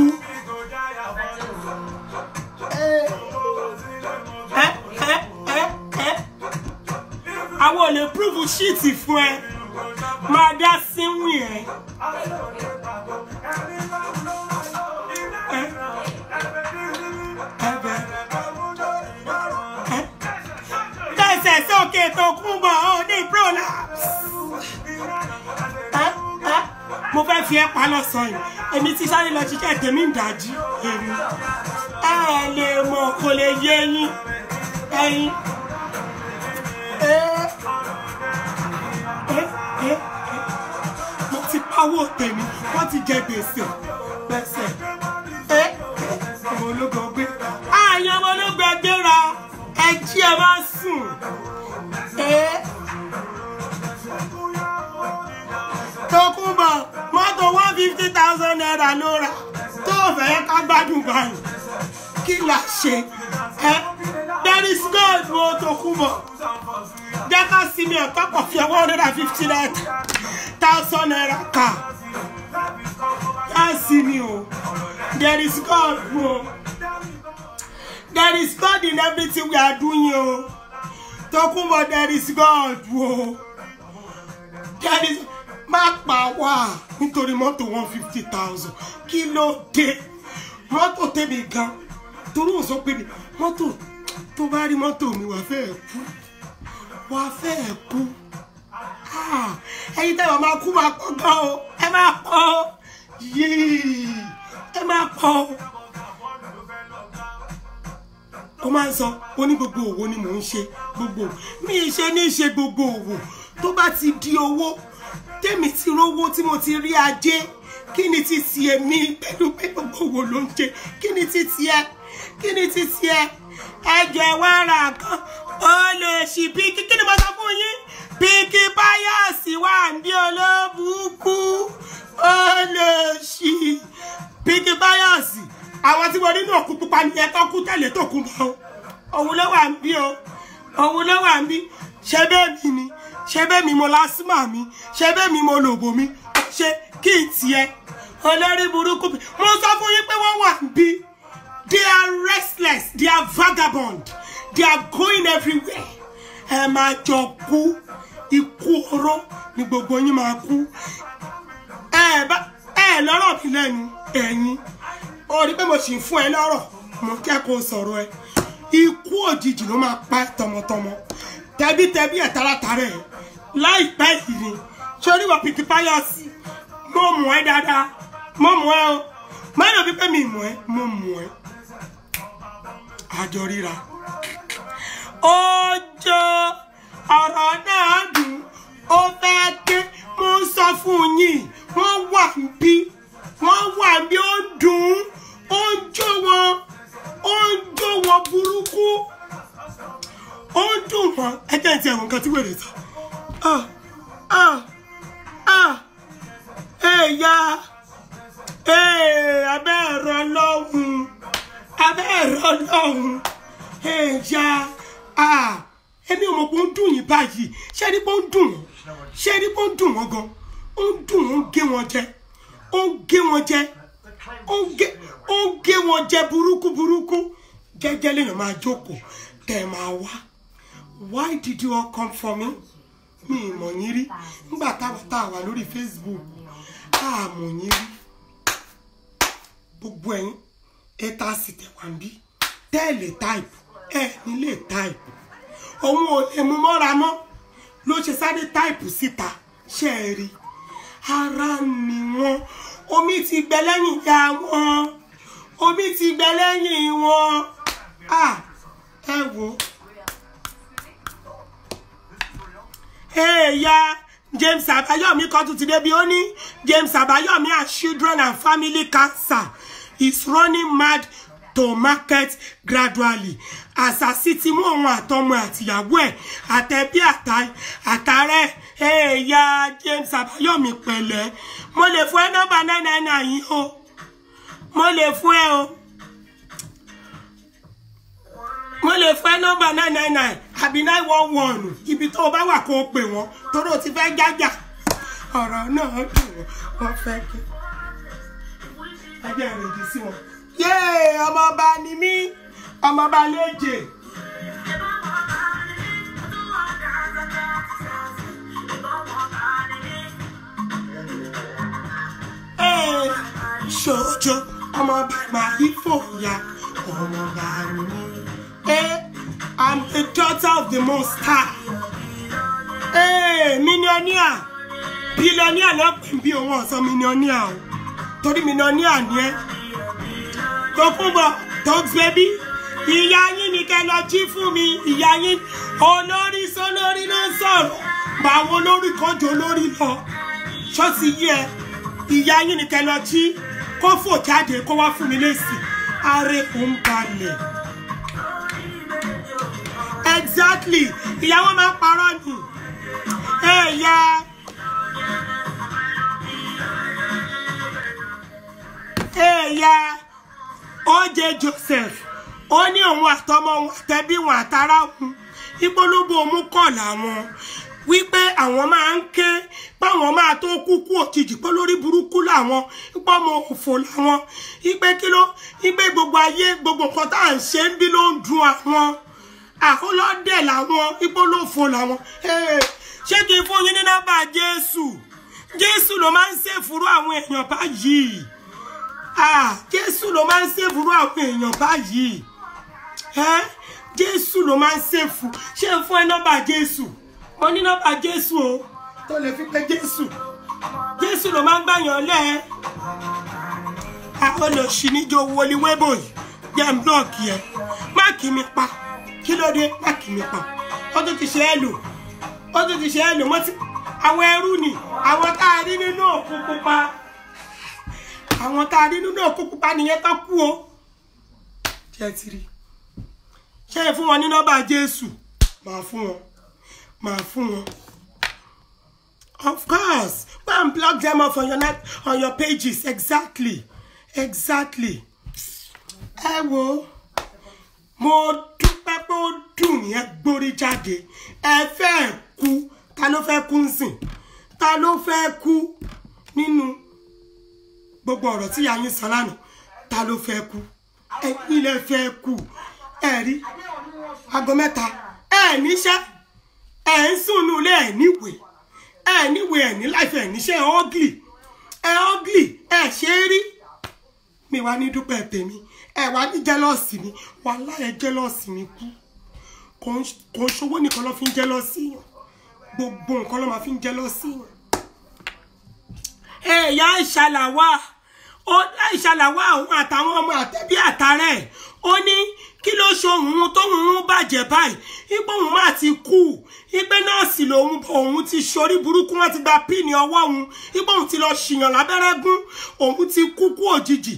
àwọn ò lè prove shit fún ẹ máa dá síwìn ẹ tẹsẹ̀ sókè Tokunbo ó ní prolapse mo fẹ́ fi ẹ́ pa lọ́sàn yìí èmi ti sáré lọ jíjẹ́ tèmi ń dájí èmi ẹ lè mọ̀ kò lè yé yín ẹ̀yin mo ti pawó tèmi wọ́n ti jẹ gbèsè ọmọ ológun gbé àyàn ọmọ ológun gbéra ẹjí ẹ máa sùn Tokunbo mọ́tò 150,000 naira ló rà tó fẹ́ ká gbádùn báyìí kí la ṣe there is God wo Tokunbo jẹ́ ká sí mi ọ̀tọ́ pọ̀ fi 150,000 naira ká ká sí mi o there is God wo there is God in everything we are doing o Tokunbo there is God wo there is má pa wá nítorí mọ́tò 150,000 kí ló dé mọ́tò tèmi gan torí ò sọ pé mi mọ́tò tó bá rí mọ́tò mi wà fẹ́ kú ẹ̀yin tẹ́wọ̀ máa kú máa pọ̀ gan o ẹ máa pọ̀ yìí ẹ máa pọ̀ ó máa ń sọ ó ní gbogbo òwò ni mò ń ṣe gbogbo mi ṣe ní ṣe gbogbo òwò tó bá ti di owó tèmi ti rówó tí mo ti rí ajé kí ni ti tiẹ̀ mi pẹ̀lú pé gbogbo òwò ló ń ṣe kí ni ti tiẹ̀ ẹjọ́ wá ra kan ó lè ṣì pínkì kí ni mo sọ fún yín Pinky Pius wà ní olóbùkú ó lè ṣì Pinky Pius àwọn tí mo nínú òkú pupa ní ẹ̀tọ́ kú tẹ̀lé tó kú mọ́ òun ló wà ń bí o òun ló wà ń bí ṣe bẹ́ẹ̀ mi ṣe bẹ́ẹ̀ mi mo lásìmọ̀ mi ṣe bẹ́ẹ̀ mi mo lòbò mi ṣe kí n tiẹ̀ olórí burúkú mo sọ fún yín pé wọ́n wà ń bí. They are restless. They are vagabond. They are going everywhere. Ẹ máa jọ kú. Ikú oró ni gbogbo yín máa kú. Lọ́rọ̀ mi lẹ́nu ẹ̀yin. Ó rí pé mo sì ń fún ẹ lọ́rọ̀. Mo kẹ́kọ̀ọ́ sọ̀rọ̀ ẹ. Ikú òjijì ló máa pa tọmọtọmọ. Tẹbítẹbí ẹ̀ taratara ẹ̀. Láìpẹ́ yìí ni. Sórí wọ Pinky Pius. Mo mọ̀ ẹ́ dáadáa. Mo mọ̀ ẹ́ o. Má lọ bí pé mi mọ̀ ẹ́. Mo mọ̀ ẹ́. Àjọ ríra ọjọ́ ọ̀rọ̀ náà dùn ó fẹ́ ké mo ń sọ fún yín wọ́n wà bí ó ń dùn ó ń jó wọn burúkú ó ń dùn wọn ẹjẹ́ ti ẹ̀wọ̀n kan tí wèrè sọ ẹ̀yà abẹ́ ẹ̀rọ lọ́hùn ẹ̀yà ẹni ọmọ pé ó ń dùn yín báyìí ṣé ní pé ó ń dùn wọ́n gan ó ń dùn wọ́n ó ń gé wọn jẹ burúkú jẹ́jẹ́ lèèyàn máa jókòó tẹ̀ máa wá why did you all come for me mi ìmọ̀ yín rí nígbà táwa lórí Facebook àmọ̀ yín rí gbogbo ẹ̀yin ẹ̀ta sì tẹ̀wá ń bí tẹ́ẹ̀lì táìpù nílé táìpù òun ò lè mú mọ́ra mọ́ ló ṣe sáré táìpù síta ṣe é rí ara ni wọn omi ti gbẹ lẹ́yìn ìyá wọn ẹ wò ẹ̀yà James Abayomi kan tún ti débi ó ní James Abayomi and children and family cancer is running mad to market gradually àṣàṣì ti mú òun àtọmọ àtìyàwó ẹ̀ àtẹbí àtàrẹ ẹ̀yà James Abayomi pẹ̀lẹ́ mo lè fún ẹ nọ́mbà 999 yìí o mo lè fún ẹ nọ́mbà 999 àbí 911 ibi tó o bá wà kó o pè wọ́n torí o ti fẹ́ jájà ọ̀rọ̀ náà dùn wọ́n fẹ́ kí ẹjẹ́ rẹ̀ dì sí wọn. Yéè ọmọọba ni mí ọmọọba léje. Ṣojo ọmọọba máa yí fòyà ọmọọba ni mí. I'm the daughter of the Most High. Millionaire billionaire náà pè bí òun ọ̀sán millionaire o torí millionaire ni ẹ́. Tókunbọ̀ Tox baby ìyá yín ni kẹ́ lọ jí fún mi ìyá yín olórí sólórí ló ń sọ̀rọ̀ báwo lórí kọjọ lórí lọ ṣọ́ọ̀ṣì yí ẹ ìyá yín ni kẹ́ lọ jí kó fò jáde kó wá fún mi lésì ààrẹ òun balẹ̀ exactly ìyàwó máa ń parọ́ nù ẹ̀yà Oje Joseph ó ní òun àtọmọ òun àtẹbí wọn àtàrà òun ìpolówó òun kọ̀ làwọn wípé àwọn máa ń ké páwọn máa tó kúkú òjijì pé lórí burúkú làwọn ipò ọmọ òfò làwọn ipe kíló ipe gbogbo ayé gbogbo nǹkan tá à ń ṣe ń bí ló ń dùn àwọn àkọlọ́dẹ̀ làwọn ipò lófò làwọn ṣé kí n fún yín ní nọ́mbà Jésù Jésù ló máa ń ṣèfúrú àwọn èèyàn báyìí. Jésù ló máa ń ṣèfúrú àwọn èèyàn báyìí. Jésù ló máa ń ṣèfú. Ṣé fún ẹ nọ́mbà Jésù? Mo ní nọ́mbà Jésù o tó lè fi pé Jésù. Jésù ló máa ń gbàyàn lẹ́. Olóṣì níjó wọlé wébò yìí. Jẹ́ ń blọ́ọ̀kì ẹ. Má kì mí pa. Kí ló dé? Má kì mí pa. Ó tún ti ṣe é lò. Ó tún ti ṣe é lò. Àwọn ẹrú ni. Àwọn tá a rí nínú òkun pupa. Àwọn tá a rí nínú òkun pupa nìyẹn tó kú o. Ṣé ti rí? Ṣé fún wọn ní nọ́mbà Jésù? Màá fún wọn. Màá fún wọn. Of course. Go and block them off on your pages. Exactly. Exactly. Ẹ wo. Mo dúpẹ́ pé ó dùn ní ẹ gbórí jáde. Ẹ fẹ́ kú. Ta ló fẹ́ kú nsìn? Ta ló fẹ́ kú nínú gbogbo ọ̀rọ̀ tí yín sọ lánàá? Ta ló fẹ́ kú? Ẹ̀yin lẹ fẹ́ kú. Ẹ rí aago mẹ́ta. Ẹ níṣẹ́. Ẹ ń sùn nù lé ẹ níwèé. Ẹ níwèé ẹ ní láìfẹ́ ẹ níṣẹ́ ugly. Ẹ ugly. Ẹ ṣe é rí. Mi wá ní dúpẹ́ tèmi. Ẹ wá ní jealousy mi. Wàláhì jealousy mi kú. Kò ń ṣowó nìkan ló fi ń jealousy yàn. Gbogbo nǹkan ló máa fi ń jealousy yàn. Ìyá ìṣàlàwà. Ìṣàlàwà òun àtàwọn ọmọ àtẹ̀bí àtàrẹ̀. Ó ní kí ló ṣohun tó ń bàjẹ́ báyìí. Ipò òun máa ti kú. Ipe nọ́ọ̀sì lòun òun ti ṣorí burúkú wọ́n ti gba píìnì ọwọ́ òun. Ipò òun ti lọ ṣìyàn lábẹ́rẹ́ gún. Òun ti kú òjijì.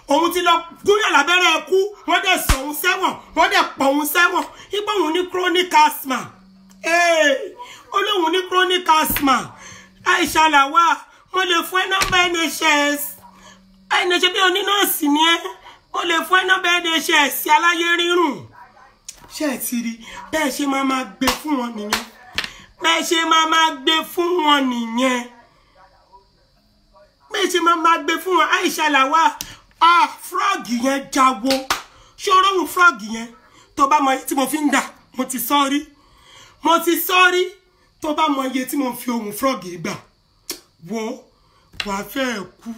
Òun ti lọ gúnyàn lábẹ́rẹ́ kú. Wọ́n dẹ̀ sọ òun sẹ́wọ̀n. Wọ́n dẹ̀ pọ̀ òun sẹ́wọ̀n. Ipò òun ní chronic asthma. Olóhun ní chronic asthma. Àìṣàlàwà mo lè fún ẹ nọ́mbà NHS. NHS bí oní nọ́ọ̀sì ni ẹ́. Mo lè fún ẹ nọ́mbà NHS aláyé rírùn. Ṣé ẹ ti rí bẹ́ẹ̀ ṣe máa gbé fún wọn nìyẹn? Bẹ́ẹ̀ ṣe máa gbé fún wọn nìyẹn? Bẹ́ẹ̀ ṣe máa gbé fún wọn? Àìṣàlàwà frog yẹn jáwó. Ṣé o róhùn frog yẹn? Tó bá mọ iye tí mo fi ń dà, mo ti sọ́rí. Mo ti sọ́rí. Tó bá mọ iye tí mo fi ohun frog gbà. Wo wàá fẹ́ kú.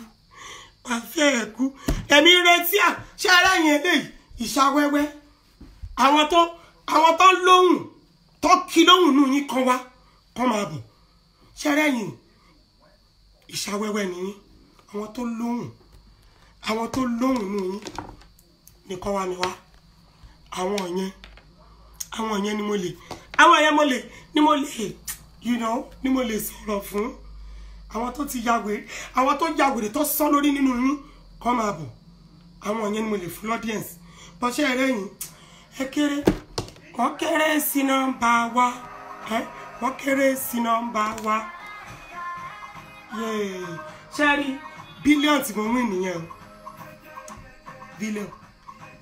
Wàá fẹ́ kú. Èmi retí ṣé ara yẹn eléyìí ìṣàwẹ́wẹ́. Àwọn tó lóhùn tó kí lóhùn nù yín kan wá kàn máa bọ̀. Ṣé ara yẹn ìṣàwẹ́wẹ́ nìyí. Àwọn tó lóhùn nù yín nìkan wá mi wá. Àwọn yẹn ni mo lè. Àwọn yẹn ni mo lè ni mo lè sọ̀rọ̀ fún. Àwọn tó ti yàwé, àwọn tó yàwé tó sọ lórí nínú yín kàn máa bọ̀. Àwọn yẹn ni mo lè fún audience. Bó ṣe rẹ̀ yín ẹ kéré. Wọ́n kéré sí nọ́mbà wa. Wọ́n kéré sí nọ́mbà wa. Ṣé rí bílíọ̀nù tí mo mú nìyẹn o. Bílíọ̀nù.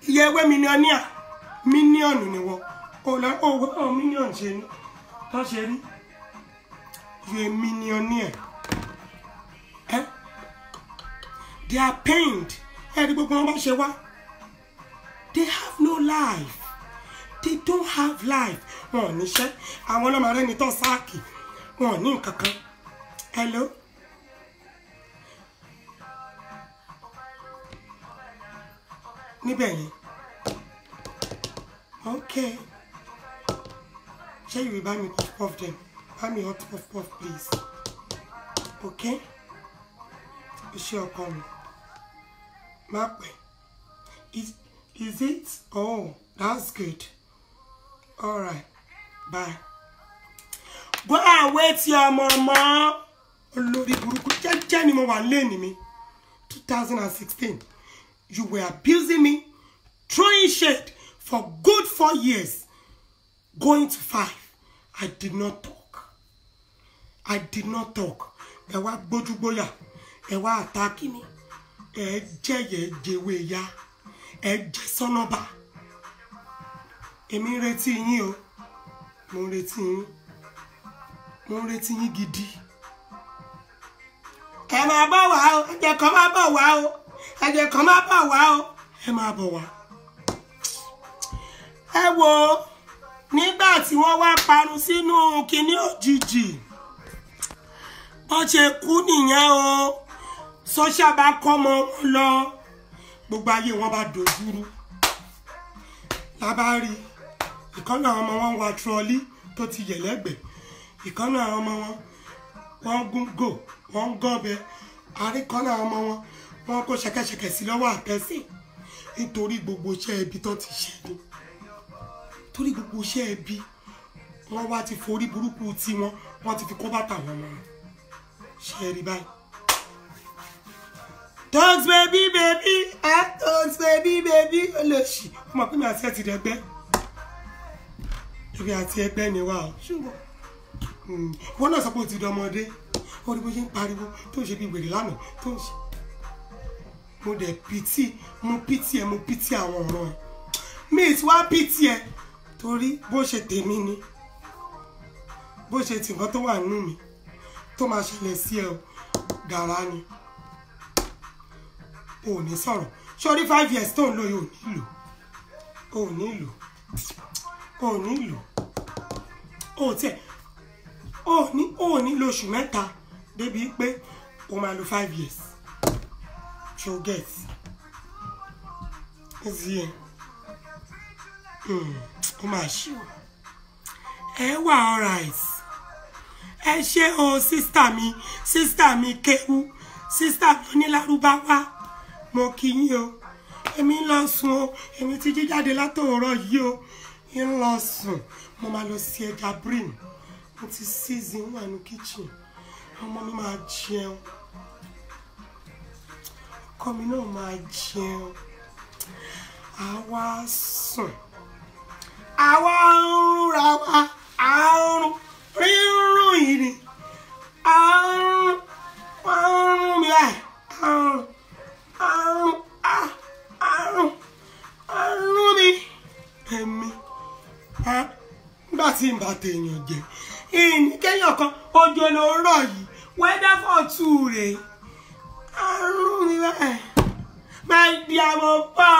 Iye ewé mílíọ̀nù ni wọ́n. Owó mílíọ̀nù ṣe ní. Tó ṣe rí. Iye mílíọ̀nù. They are pained. Ẹ rí gbogbo wọn bá ṣe wá. They have no life. They don't have life. Wọn ò níṣẹ́. Àwọn ọlọ́mọ rẹ̀ ní tán sáàkì. Wọn ò ní nǹkan kan. Hello? Níbẹ̀ yẹn. Okay. Ṣé you will buy me puff them? Buy me hot puff, please. Okay? Iṣẹ́ ọkọ mi. Má pẹ́. Is it? Oh, that's good. All right. Bye. Go and wait your mama. Olórí burúkú jẹ́jẹ́ ni mo wà lẹ́ni mi. 2016. You were abusing me, throwing shade for good 4 years. Going to 5. I did not talk. Ẹ wá gbójúgbóyà. Ẹ wá attack me. Ẹ jẹ́yẹ jẹ́wé ya. Ẹ jẹ́ sọ́nọ́bà. Èmi retí yín o. Mo retí yín gidi. Ẹ máa bọ̀ wá o. Ẹ jẹ́ kó máa bọ̀ wá o. Ẹ máa bọ̀ wá. Ẹ wo nígbà tí wọ́n wá parun sínú kíní òjijì. ó ṣe kú nìyẹn o social bá kọ́mọ wọn lọ gbogbo ayé wọn bá dojúrú lábá rí ìkànnà ọmọ wọn wá trọ́lí tó ti yẹ̀ lẹ́gbẹ̀ẹ́ ìkànnà ọmọ wọn gún gò wọn gọ́bẹ àríkànnà ọmọ wọn kó ṣẹ̀kẹ̀ṣẹ̀kẹ̀ sí lọ́wọ́ àtẹ́sí nítorí gbogbo iṣẹ́ ẹbí tó ti ṣe ni torí gbogbo iṣẹ́ ẹbí wọ́n wá ti forí burúkú tí wọ́n ti fi kó bàtà wọn mọ́ ṣe rí báyìí. Tox baby Tox baby olóṣì ọmọ pé mi àti ẹ ti dẹgbẹ́ ibi àti ẹgbẹ́ ni wà ó ṣùgbọ́n wọ́n náà sọ pé ó ti dọmọdé ó rí bó ṣe ń pariwo tó ń ṣe bí wèrè lánàá tó ń ṣe mo dẹ̀ pìtì àwọn ọ̀ràn ẹ̀ mi ti wá pìtì ẹ̀ torí bó ṣe tèmi ni bó ṣe tì nǹkan tó wà nínú mi tó máa ṣẹlẹ̀ sí ẹ o gàrà ni o ò ní sọ̀rọ̀ sórí 5 years tó ń lò yìí ò nílò o tiẹ̀ o ní lo oṣù mẹ́ta débi pé o máa lo 5 years ṣo get ẹsì ẹ o máa ṣe o ẹ wà alright ẹ ṣe o sísítà mi kéwú sísítà mi onílárúbáwá mo kí yín o èmi ń lọ sùn o èmi ti jíjáde látòórọ̀ yìí o ń lọ sùn mo máa lọ sí ẹja brim mo ti season wà ní kitchen ọmọ mi máa jẹun ọkọ mi náà máa jẹun àwa sùn àwa ń ra wa àrùn rírùn yìí ni àrùn mi láì àrùn mi èmi nígbà tí n bá tèèyàn jẹ ìní kéèyàn kan ojú ló rọ̀ yìí weather for 2 rèé àrùn mi láì máa di àwọn pọ́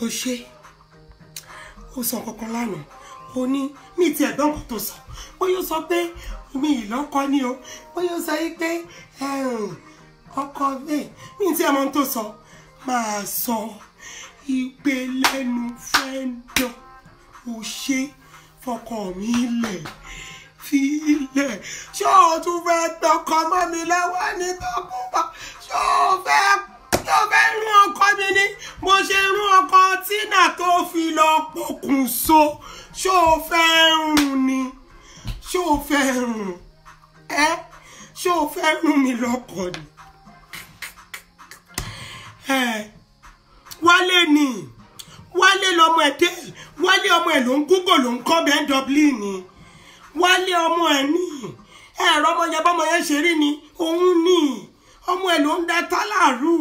ó ṣe ó sọ kankan lánàá ó ní mi ti ẹ̀gbọ́n kan tó sọ bóyá ó sọ pé mi ìlọ́kọ ni o bóyá ó sọ yí pé ọkọ bẹ́ẹ̀ mi ti ẹ̀mọ́ tó sọ máa sọ ìpè lẹ́nu fẹ́ńdọ̀ ó ṣe fọkọ mi lẹ̀ fi ilẹ̀ ṣé o tún fẹ́ tọkọ mọ́ mi lẹ́wọ́ ní tọkùnbà ṣé o fẹ́ rún ọkọ mi ní mo ṣe rún ọkọ Tina tó fi lọ pokùnso ṣé o fẹ́ rún ni ṣé o fẹ́ rún ṣé o fẹ́ rún mi lọ́kọ ni wálé lọmọ ẹ̀ dé wálé ọmọ ẹ̀ ló ń Google ló ń kọ́ bẹ́ẹ̀ Dublin ni wálé ọmọ ẹ̀ ní ẹ̀rọ ọmọ yẹn bọ́mọ yẹn ṣe rí ni òun ní ọmọ ẹ̀ ló ń da tálàrú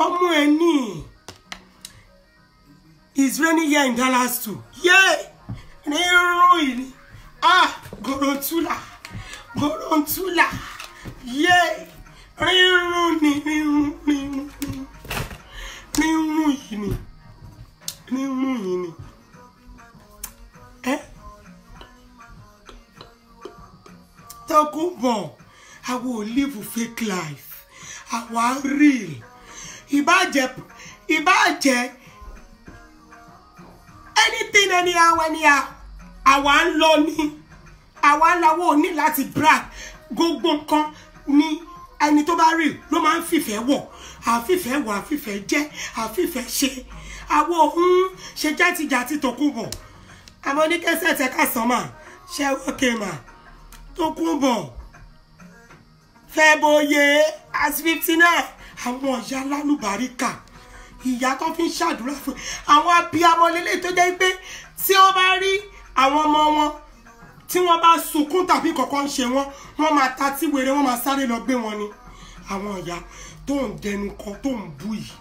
ọmọ ẹ̀ ní it's raining here in Dallas too rírun ìní gorontula rírun ni rírun yìí ni Tókunbọ̀ àwọn ò live fake life àwa real ìbàjẹ́ anything anyhow àwa ń lọ ní àwa làwọn ò ní láti brag gbogbo nǹkan ní ẹni tó bá rí ló máa ń fìfẹ́ wọ̀ àfìfẹ́ wọ̀ àfìfẹ́ jẹ́ àfìfẹ́ ṣe àwọn òun ṣe játijàti Tókunbọ̀ àwọn oníkẹsẹ̀ tẹ ká sàn mà ṣe wọ́kẹ́ mà Tókunbọ̀ Fẹ́bóyè as 59 àwọn ìyá lálùbáríkà ìyá tó fi ń ṣàdúrà fún àwọn abiyamọ lélẹ̀ tó jẹ́ pé tí wọ́n bá rí àwọn ọmọ wọn tí wọ́n bá sunkún tàbí kọ̀ọ̀kan ṣe wọ́n máa ta tí wèrè wọ́n máa sáré lọ gbé wọn ni àwọn ìyá tó ń dẹnu kan tó ń bú yìí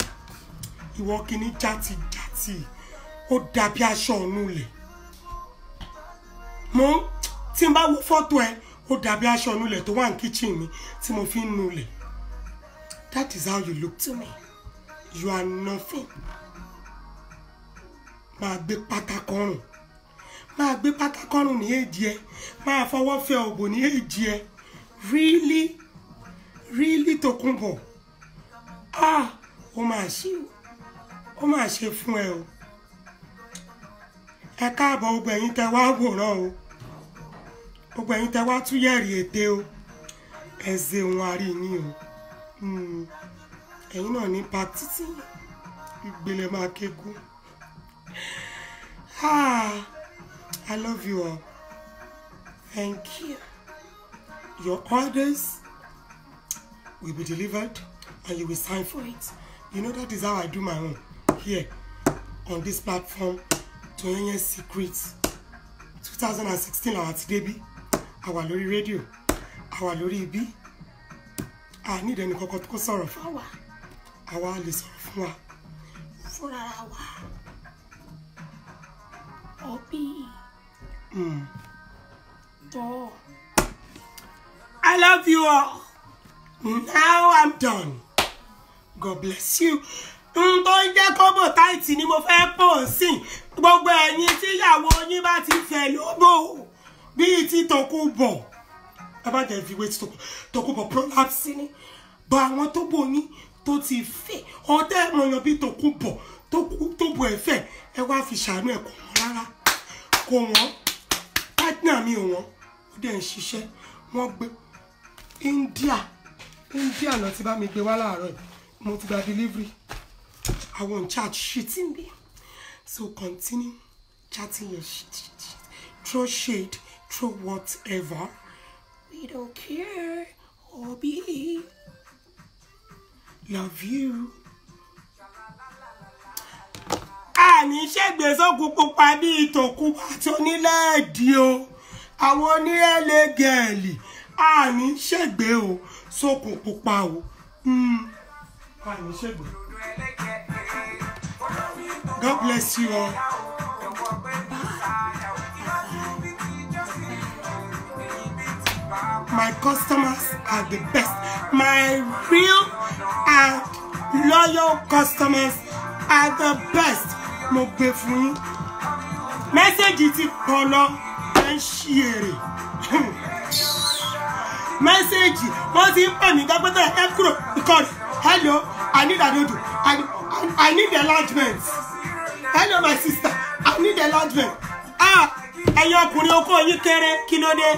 ìwọ kìíní játijàti ó dàbí aṣọ ọ̀nù lẹ̀ mo tí n bá wo fọ́tò ẹ ó dàbí aṣọ ọ̀nù lẹ̀ tó wà ní kitchen mi tí mo fi ń nu lẹ̀ that is how you look to me you are nothing máa gbé pátákó rùn máa gbé pátákọ́rùn ní èjì ẹ máa fọwọ́ fẹ́ òbò ní èjì ẹ really Tòkunbọ̀ ó máa ṣe fún ẹ o ẹ káàbọ̀ gbogbo ẹ̀yin tẹ́ wá wòran o gbogbo ẹ̀yin tẹ́ wá túyẹ̀rì ète o ẹ ṣeun àrí yín o ẹ̀yin náà ní pátí tí ìgbélé máa kékun I love you all. Thank you. Your orders will be delivered and you will sign for it. You know that is how I do my own here on this platform. Toyeen Secrets 2016 our baby. Our lórí radio. Our lórí ibi. I need any koko to sọ̀rọ̀ fún wa. Àwa lè sọ̀rọ̀ fún wa. Fúnra wa. Obi. Oh. I love you all. Now I'm done. God bless you. Tó jẹ́ kọ́bọ̀ táìtì ni mo fẹ́ pọ̀ sí. Gbogbo ẹ̀yin tí ìyàwó yín bá ti fẹ́ lóbò bíi ti Tòkunbọ̀. Ẹ bá jẹ́ fi wé ti Tòkunbọ̀ prolapse ni. Bá àwọn tó bò yín tó ti fẹ́. Ọ̀tẹ̀ mọ̀yàn bíi Tòkunbọ̀ tó bò ẹ̀ fẹ́. Ẹ wá fi ṣàánú ẹ̀ kò wọ́n rárá. Kò wọ́n. Partner mi ò wọ́n. Ó dẹ̀ ń ṣiṣẹ́. Wọ́n gbé India lọ ti bá mi gbé wá láàárọ̀ mo ti gba delivery. I won't chat shit in me. So continue chatting your shit. Throw shade, throw whatever. We don't care. Obi. Love you. Àní ṣègbè sókun pupa bí Tòkunbọ̀ àti onílẹ̀èdì o. Àwọn onílẹ̀ gẹ̀ẹ́lì. Àní ṣègbè o sókun pupa o. Àní ṣègbè. God bless you all. My customers are the best. My real and loyal customers are the best. Mo gbé fún yín. Message ti pọ̀ lọ ẹ ṣí èrè. Message wọ́n ti ń pè mí gbẹ́gbẹ́tẹ̀ ẹ kúrò because hello I need adodo I need enlargement. Hello my sister I need enlargement. Ẹ̀yin ọkùnrin okó yín kéré kí ló dé?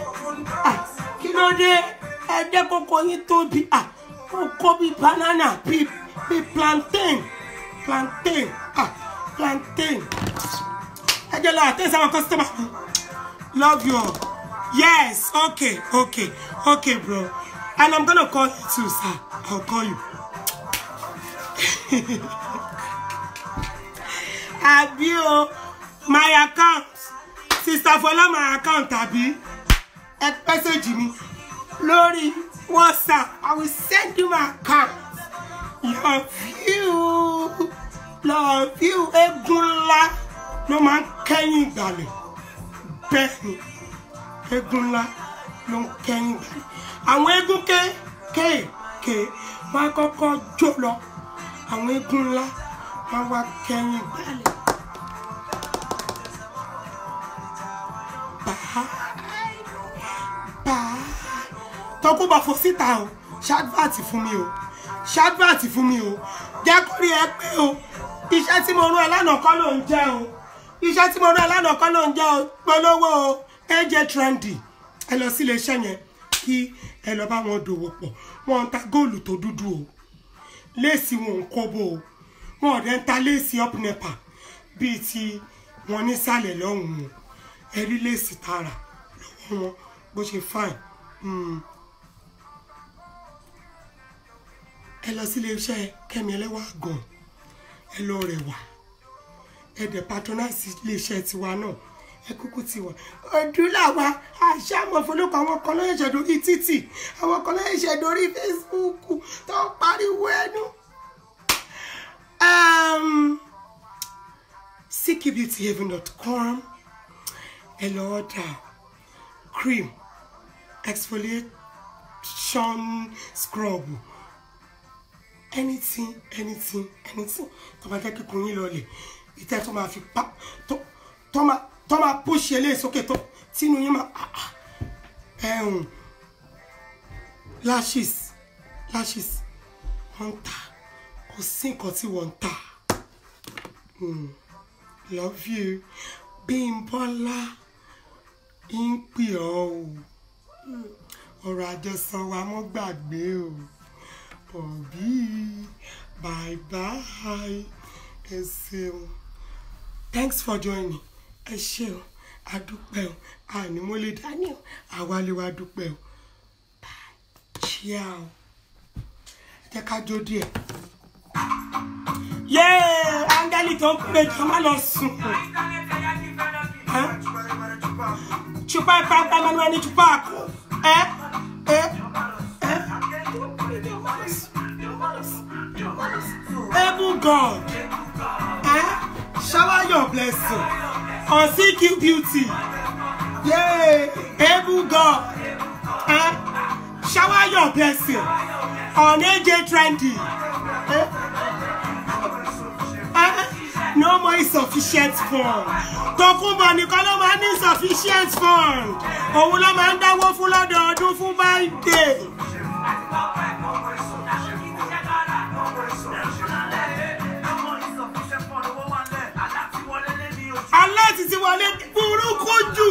Kí ló dé? Ẹ jẹ́ kókó yín tóbi. Okó bí banana bí plantain. Plantain. I just like this our customer. Love you all. Yes, okay, bro. And I'm gonna call you too, sir. I'll call you. Abio, my account. Sister Fola, my account, Abi. A message me. Lori, WhatsApp. I will send you my account. Love you, Egunla. No man kẹ́yìn ìgbàlẹ̀. Bẹ́ẹ̀ni, Egunla ló ń kẹ́yìn ìgbàlẹ̀. Àwọn egun kéékèèké wọ́n á kọ́kọ́ jó lọ. Àwọn egun ńlá wọ́n wá kẹ́yìn ìgbàlẹ̀. Bye. Tòkunbọ̀ fò síta o. Ṣáàdùbàtì fún mi o. Jẹ́ kó rí ẹ pé o. Iṣẹ́ tí mo rán ẹ lánàá kọ́ ló ń jẹ́ o. Polówó o. AJ Trendy. Ẹ lọ sí iléeṣẹ́ yẹn kí ẹ lọ bá wọn dòwò pọ̀. Wọ́n ń ta góòlù tó dúdú o. Léèsì wọn ń kóbó o. Wọ́n ọ̀dẹ́ ń ta léèsì up nepa bíi ti wọn nísàlẹ̀ lọ́hùn-ún. Ẹ rí léèsì tààrà lọ́wọ́ wọn bó ṣe fine. Ẹ lọ sí iléeṣẹ́ Kẹ́mi Ẹlẹ́wà gan. Ẹ lọ rẹwà. Ẹ dẹ̀ patronize iléeṣẹ́ tiwa náà. Ẹ kúkú tiwa. Odúláwa àṣàmọ̀ fọlọ́kọ̀ àwọn kan ló ṣẹ̀ṣẹ̀ dórí títì. Àwọn kan ló ṣẹ̀ṣẹ̀ dórí Facebook tó pariwo ẹnu. CKBeautyhaven.com. Ẹ lọ order cream exfoliation scrub. Anything tó máa jẹ́ kíkún yín lọlẹ̀ ìtẹ́ tó máa fi pa tó tó máa push eléyìí sókè tó tínú yín máa lashes wọ́n ń tà kò sí nǹkan tí wọ́n ń tà. Love you Bímbọ́lá ń pè ọ́ o ọ̀rọ̀ àjọsọ wa mọ́ gbàgbé o Bobby bye bye ẹ ṣeun thanks for joining ẹ ṣé o adúpẹ́ o àní mo lè dání o àwálé wa dúpẹ́ o ciao jẹ́ ká jó díẹ̀ yéé áńgẹ́lì tó ń pè jọ má lọ sùn chupa papa manuel ni chupa ko able God shower your blessing on CQ Beauty able God shower your blessing on AJ Trendy no more insufficient fund Tókunbọ̀ nìkan ló máa ní insufficient fund òun ló máa ń dáwó fún lọ́dọọdún fún birthday. alẹ́ ti wọlé burúkú jù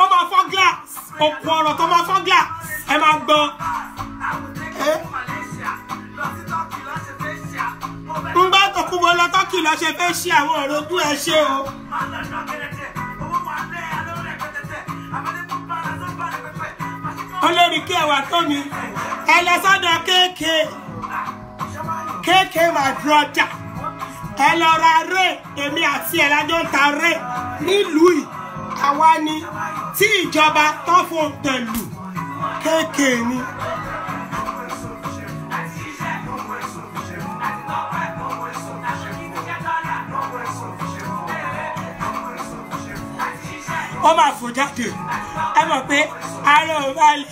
ó máa fọ́ glass òkú ọ̀rọ̀ tó máa fọ́ glass ẹ máa gbọ́. Ngbà Tókunbọ̀ lọ Tọ́kì lọ ṣe fẹ́ ṣe àwọn ọ̀rọ̀ ojú ẹ ṣe o. Olórí kí ẹwà tó mi ẹ lọ sọ́dọ̀ kéèké my brother ẹ lọ ra ré èmi àti ẹ̀ lájọ́ ń ta ré nílùú yìí àwa ni tí ìjọba tó fún tẹ̀lù kéèké ni. Ó máa fò jáde ẹ mọ̀ pé ara ò balẹ̀.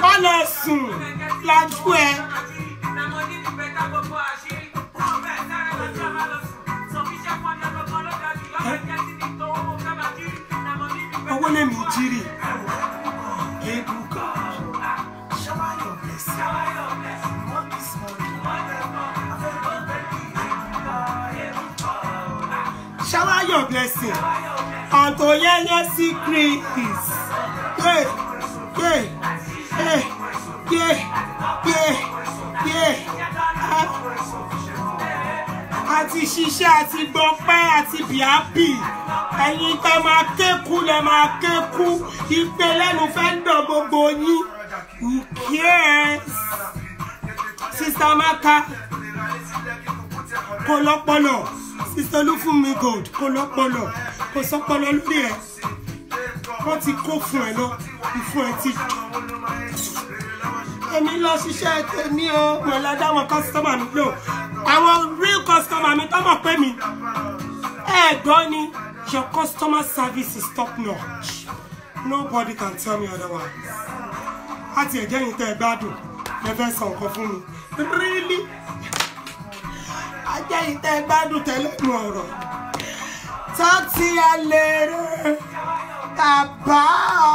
Wọ́n lọ sùn lájú ẹ. Owó lè mí jírí. Able God, shower your blessing on this morning. Shower your blessing on Toyeye Secrets. Àti ṣiṣẹ́ àti gbọ́pẹ́ àti bíábì ẹ̀yin tó máa kéku lẹ máa kéku ìpè lẹ́nu fẹ́ ń dọ̀ gbogbo yín. Who cares? Sister Amaka kò lọ́pọlọ Sister Olúfúnmi Gold kò lọ́pọlọ kò sọ́pọlọ lórí ẹ̀ wọ́n ti kó fún ẹ lọ ìfún ẹ ti. Èmi lọ ṣiṣẹ́ tèmi o wọ́n lọ dá wọn kọ́sítọ́mà mi lò àwọn real customer mi tó mọ̀ pé mi ẹ̀gbọ́n ni your customer service is top notch nobody can tell me otherwise. Àti ẹ̀jẹ̀ yìí tẹ́ ẹ gbádùn ẹ fẹ́ sọ nǹkan fún mi really ajẹ́ yìí tẹ́ ẹ gbádùn tẹ́lẹ̀ nu ọ̀rọ̀ talk to you later bye.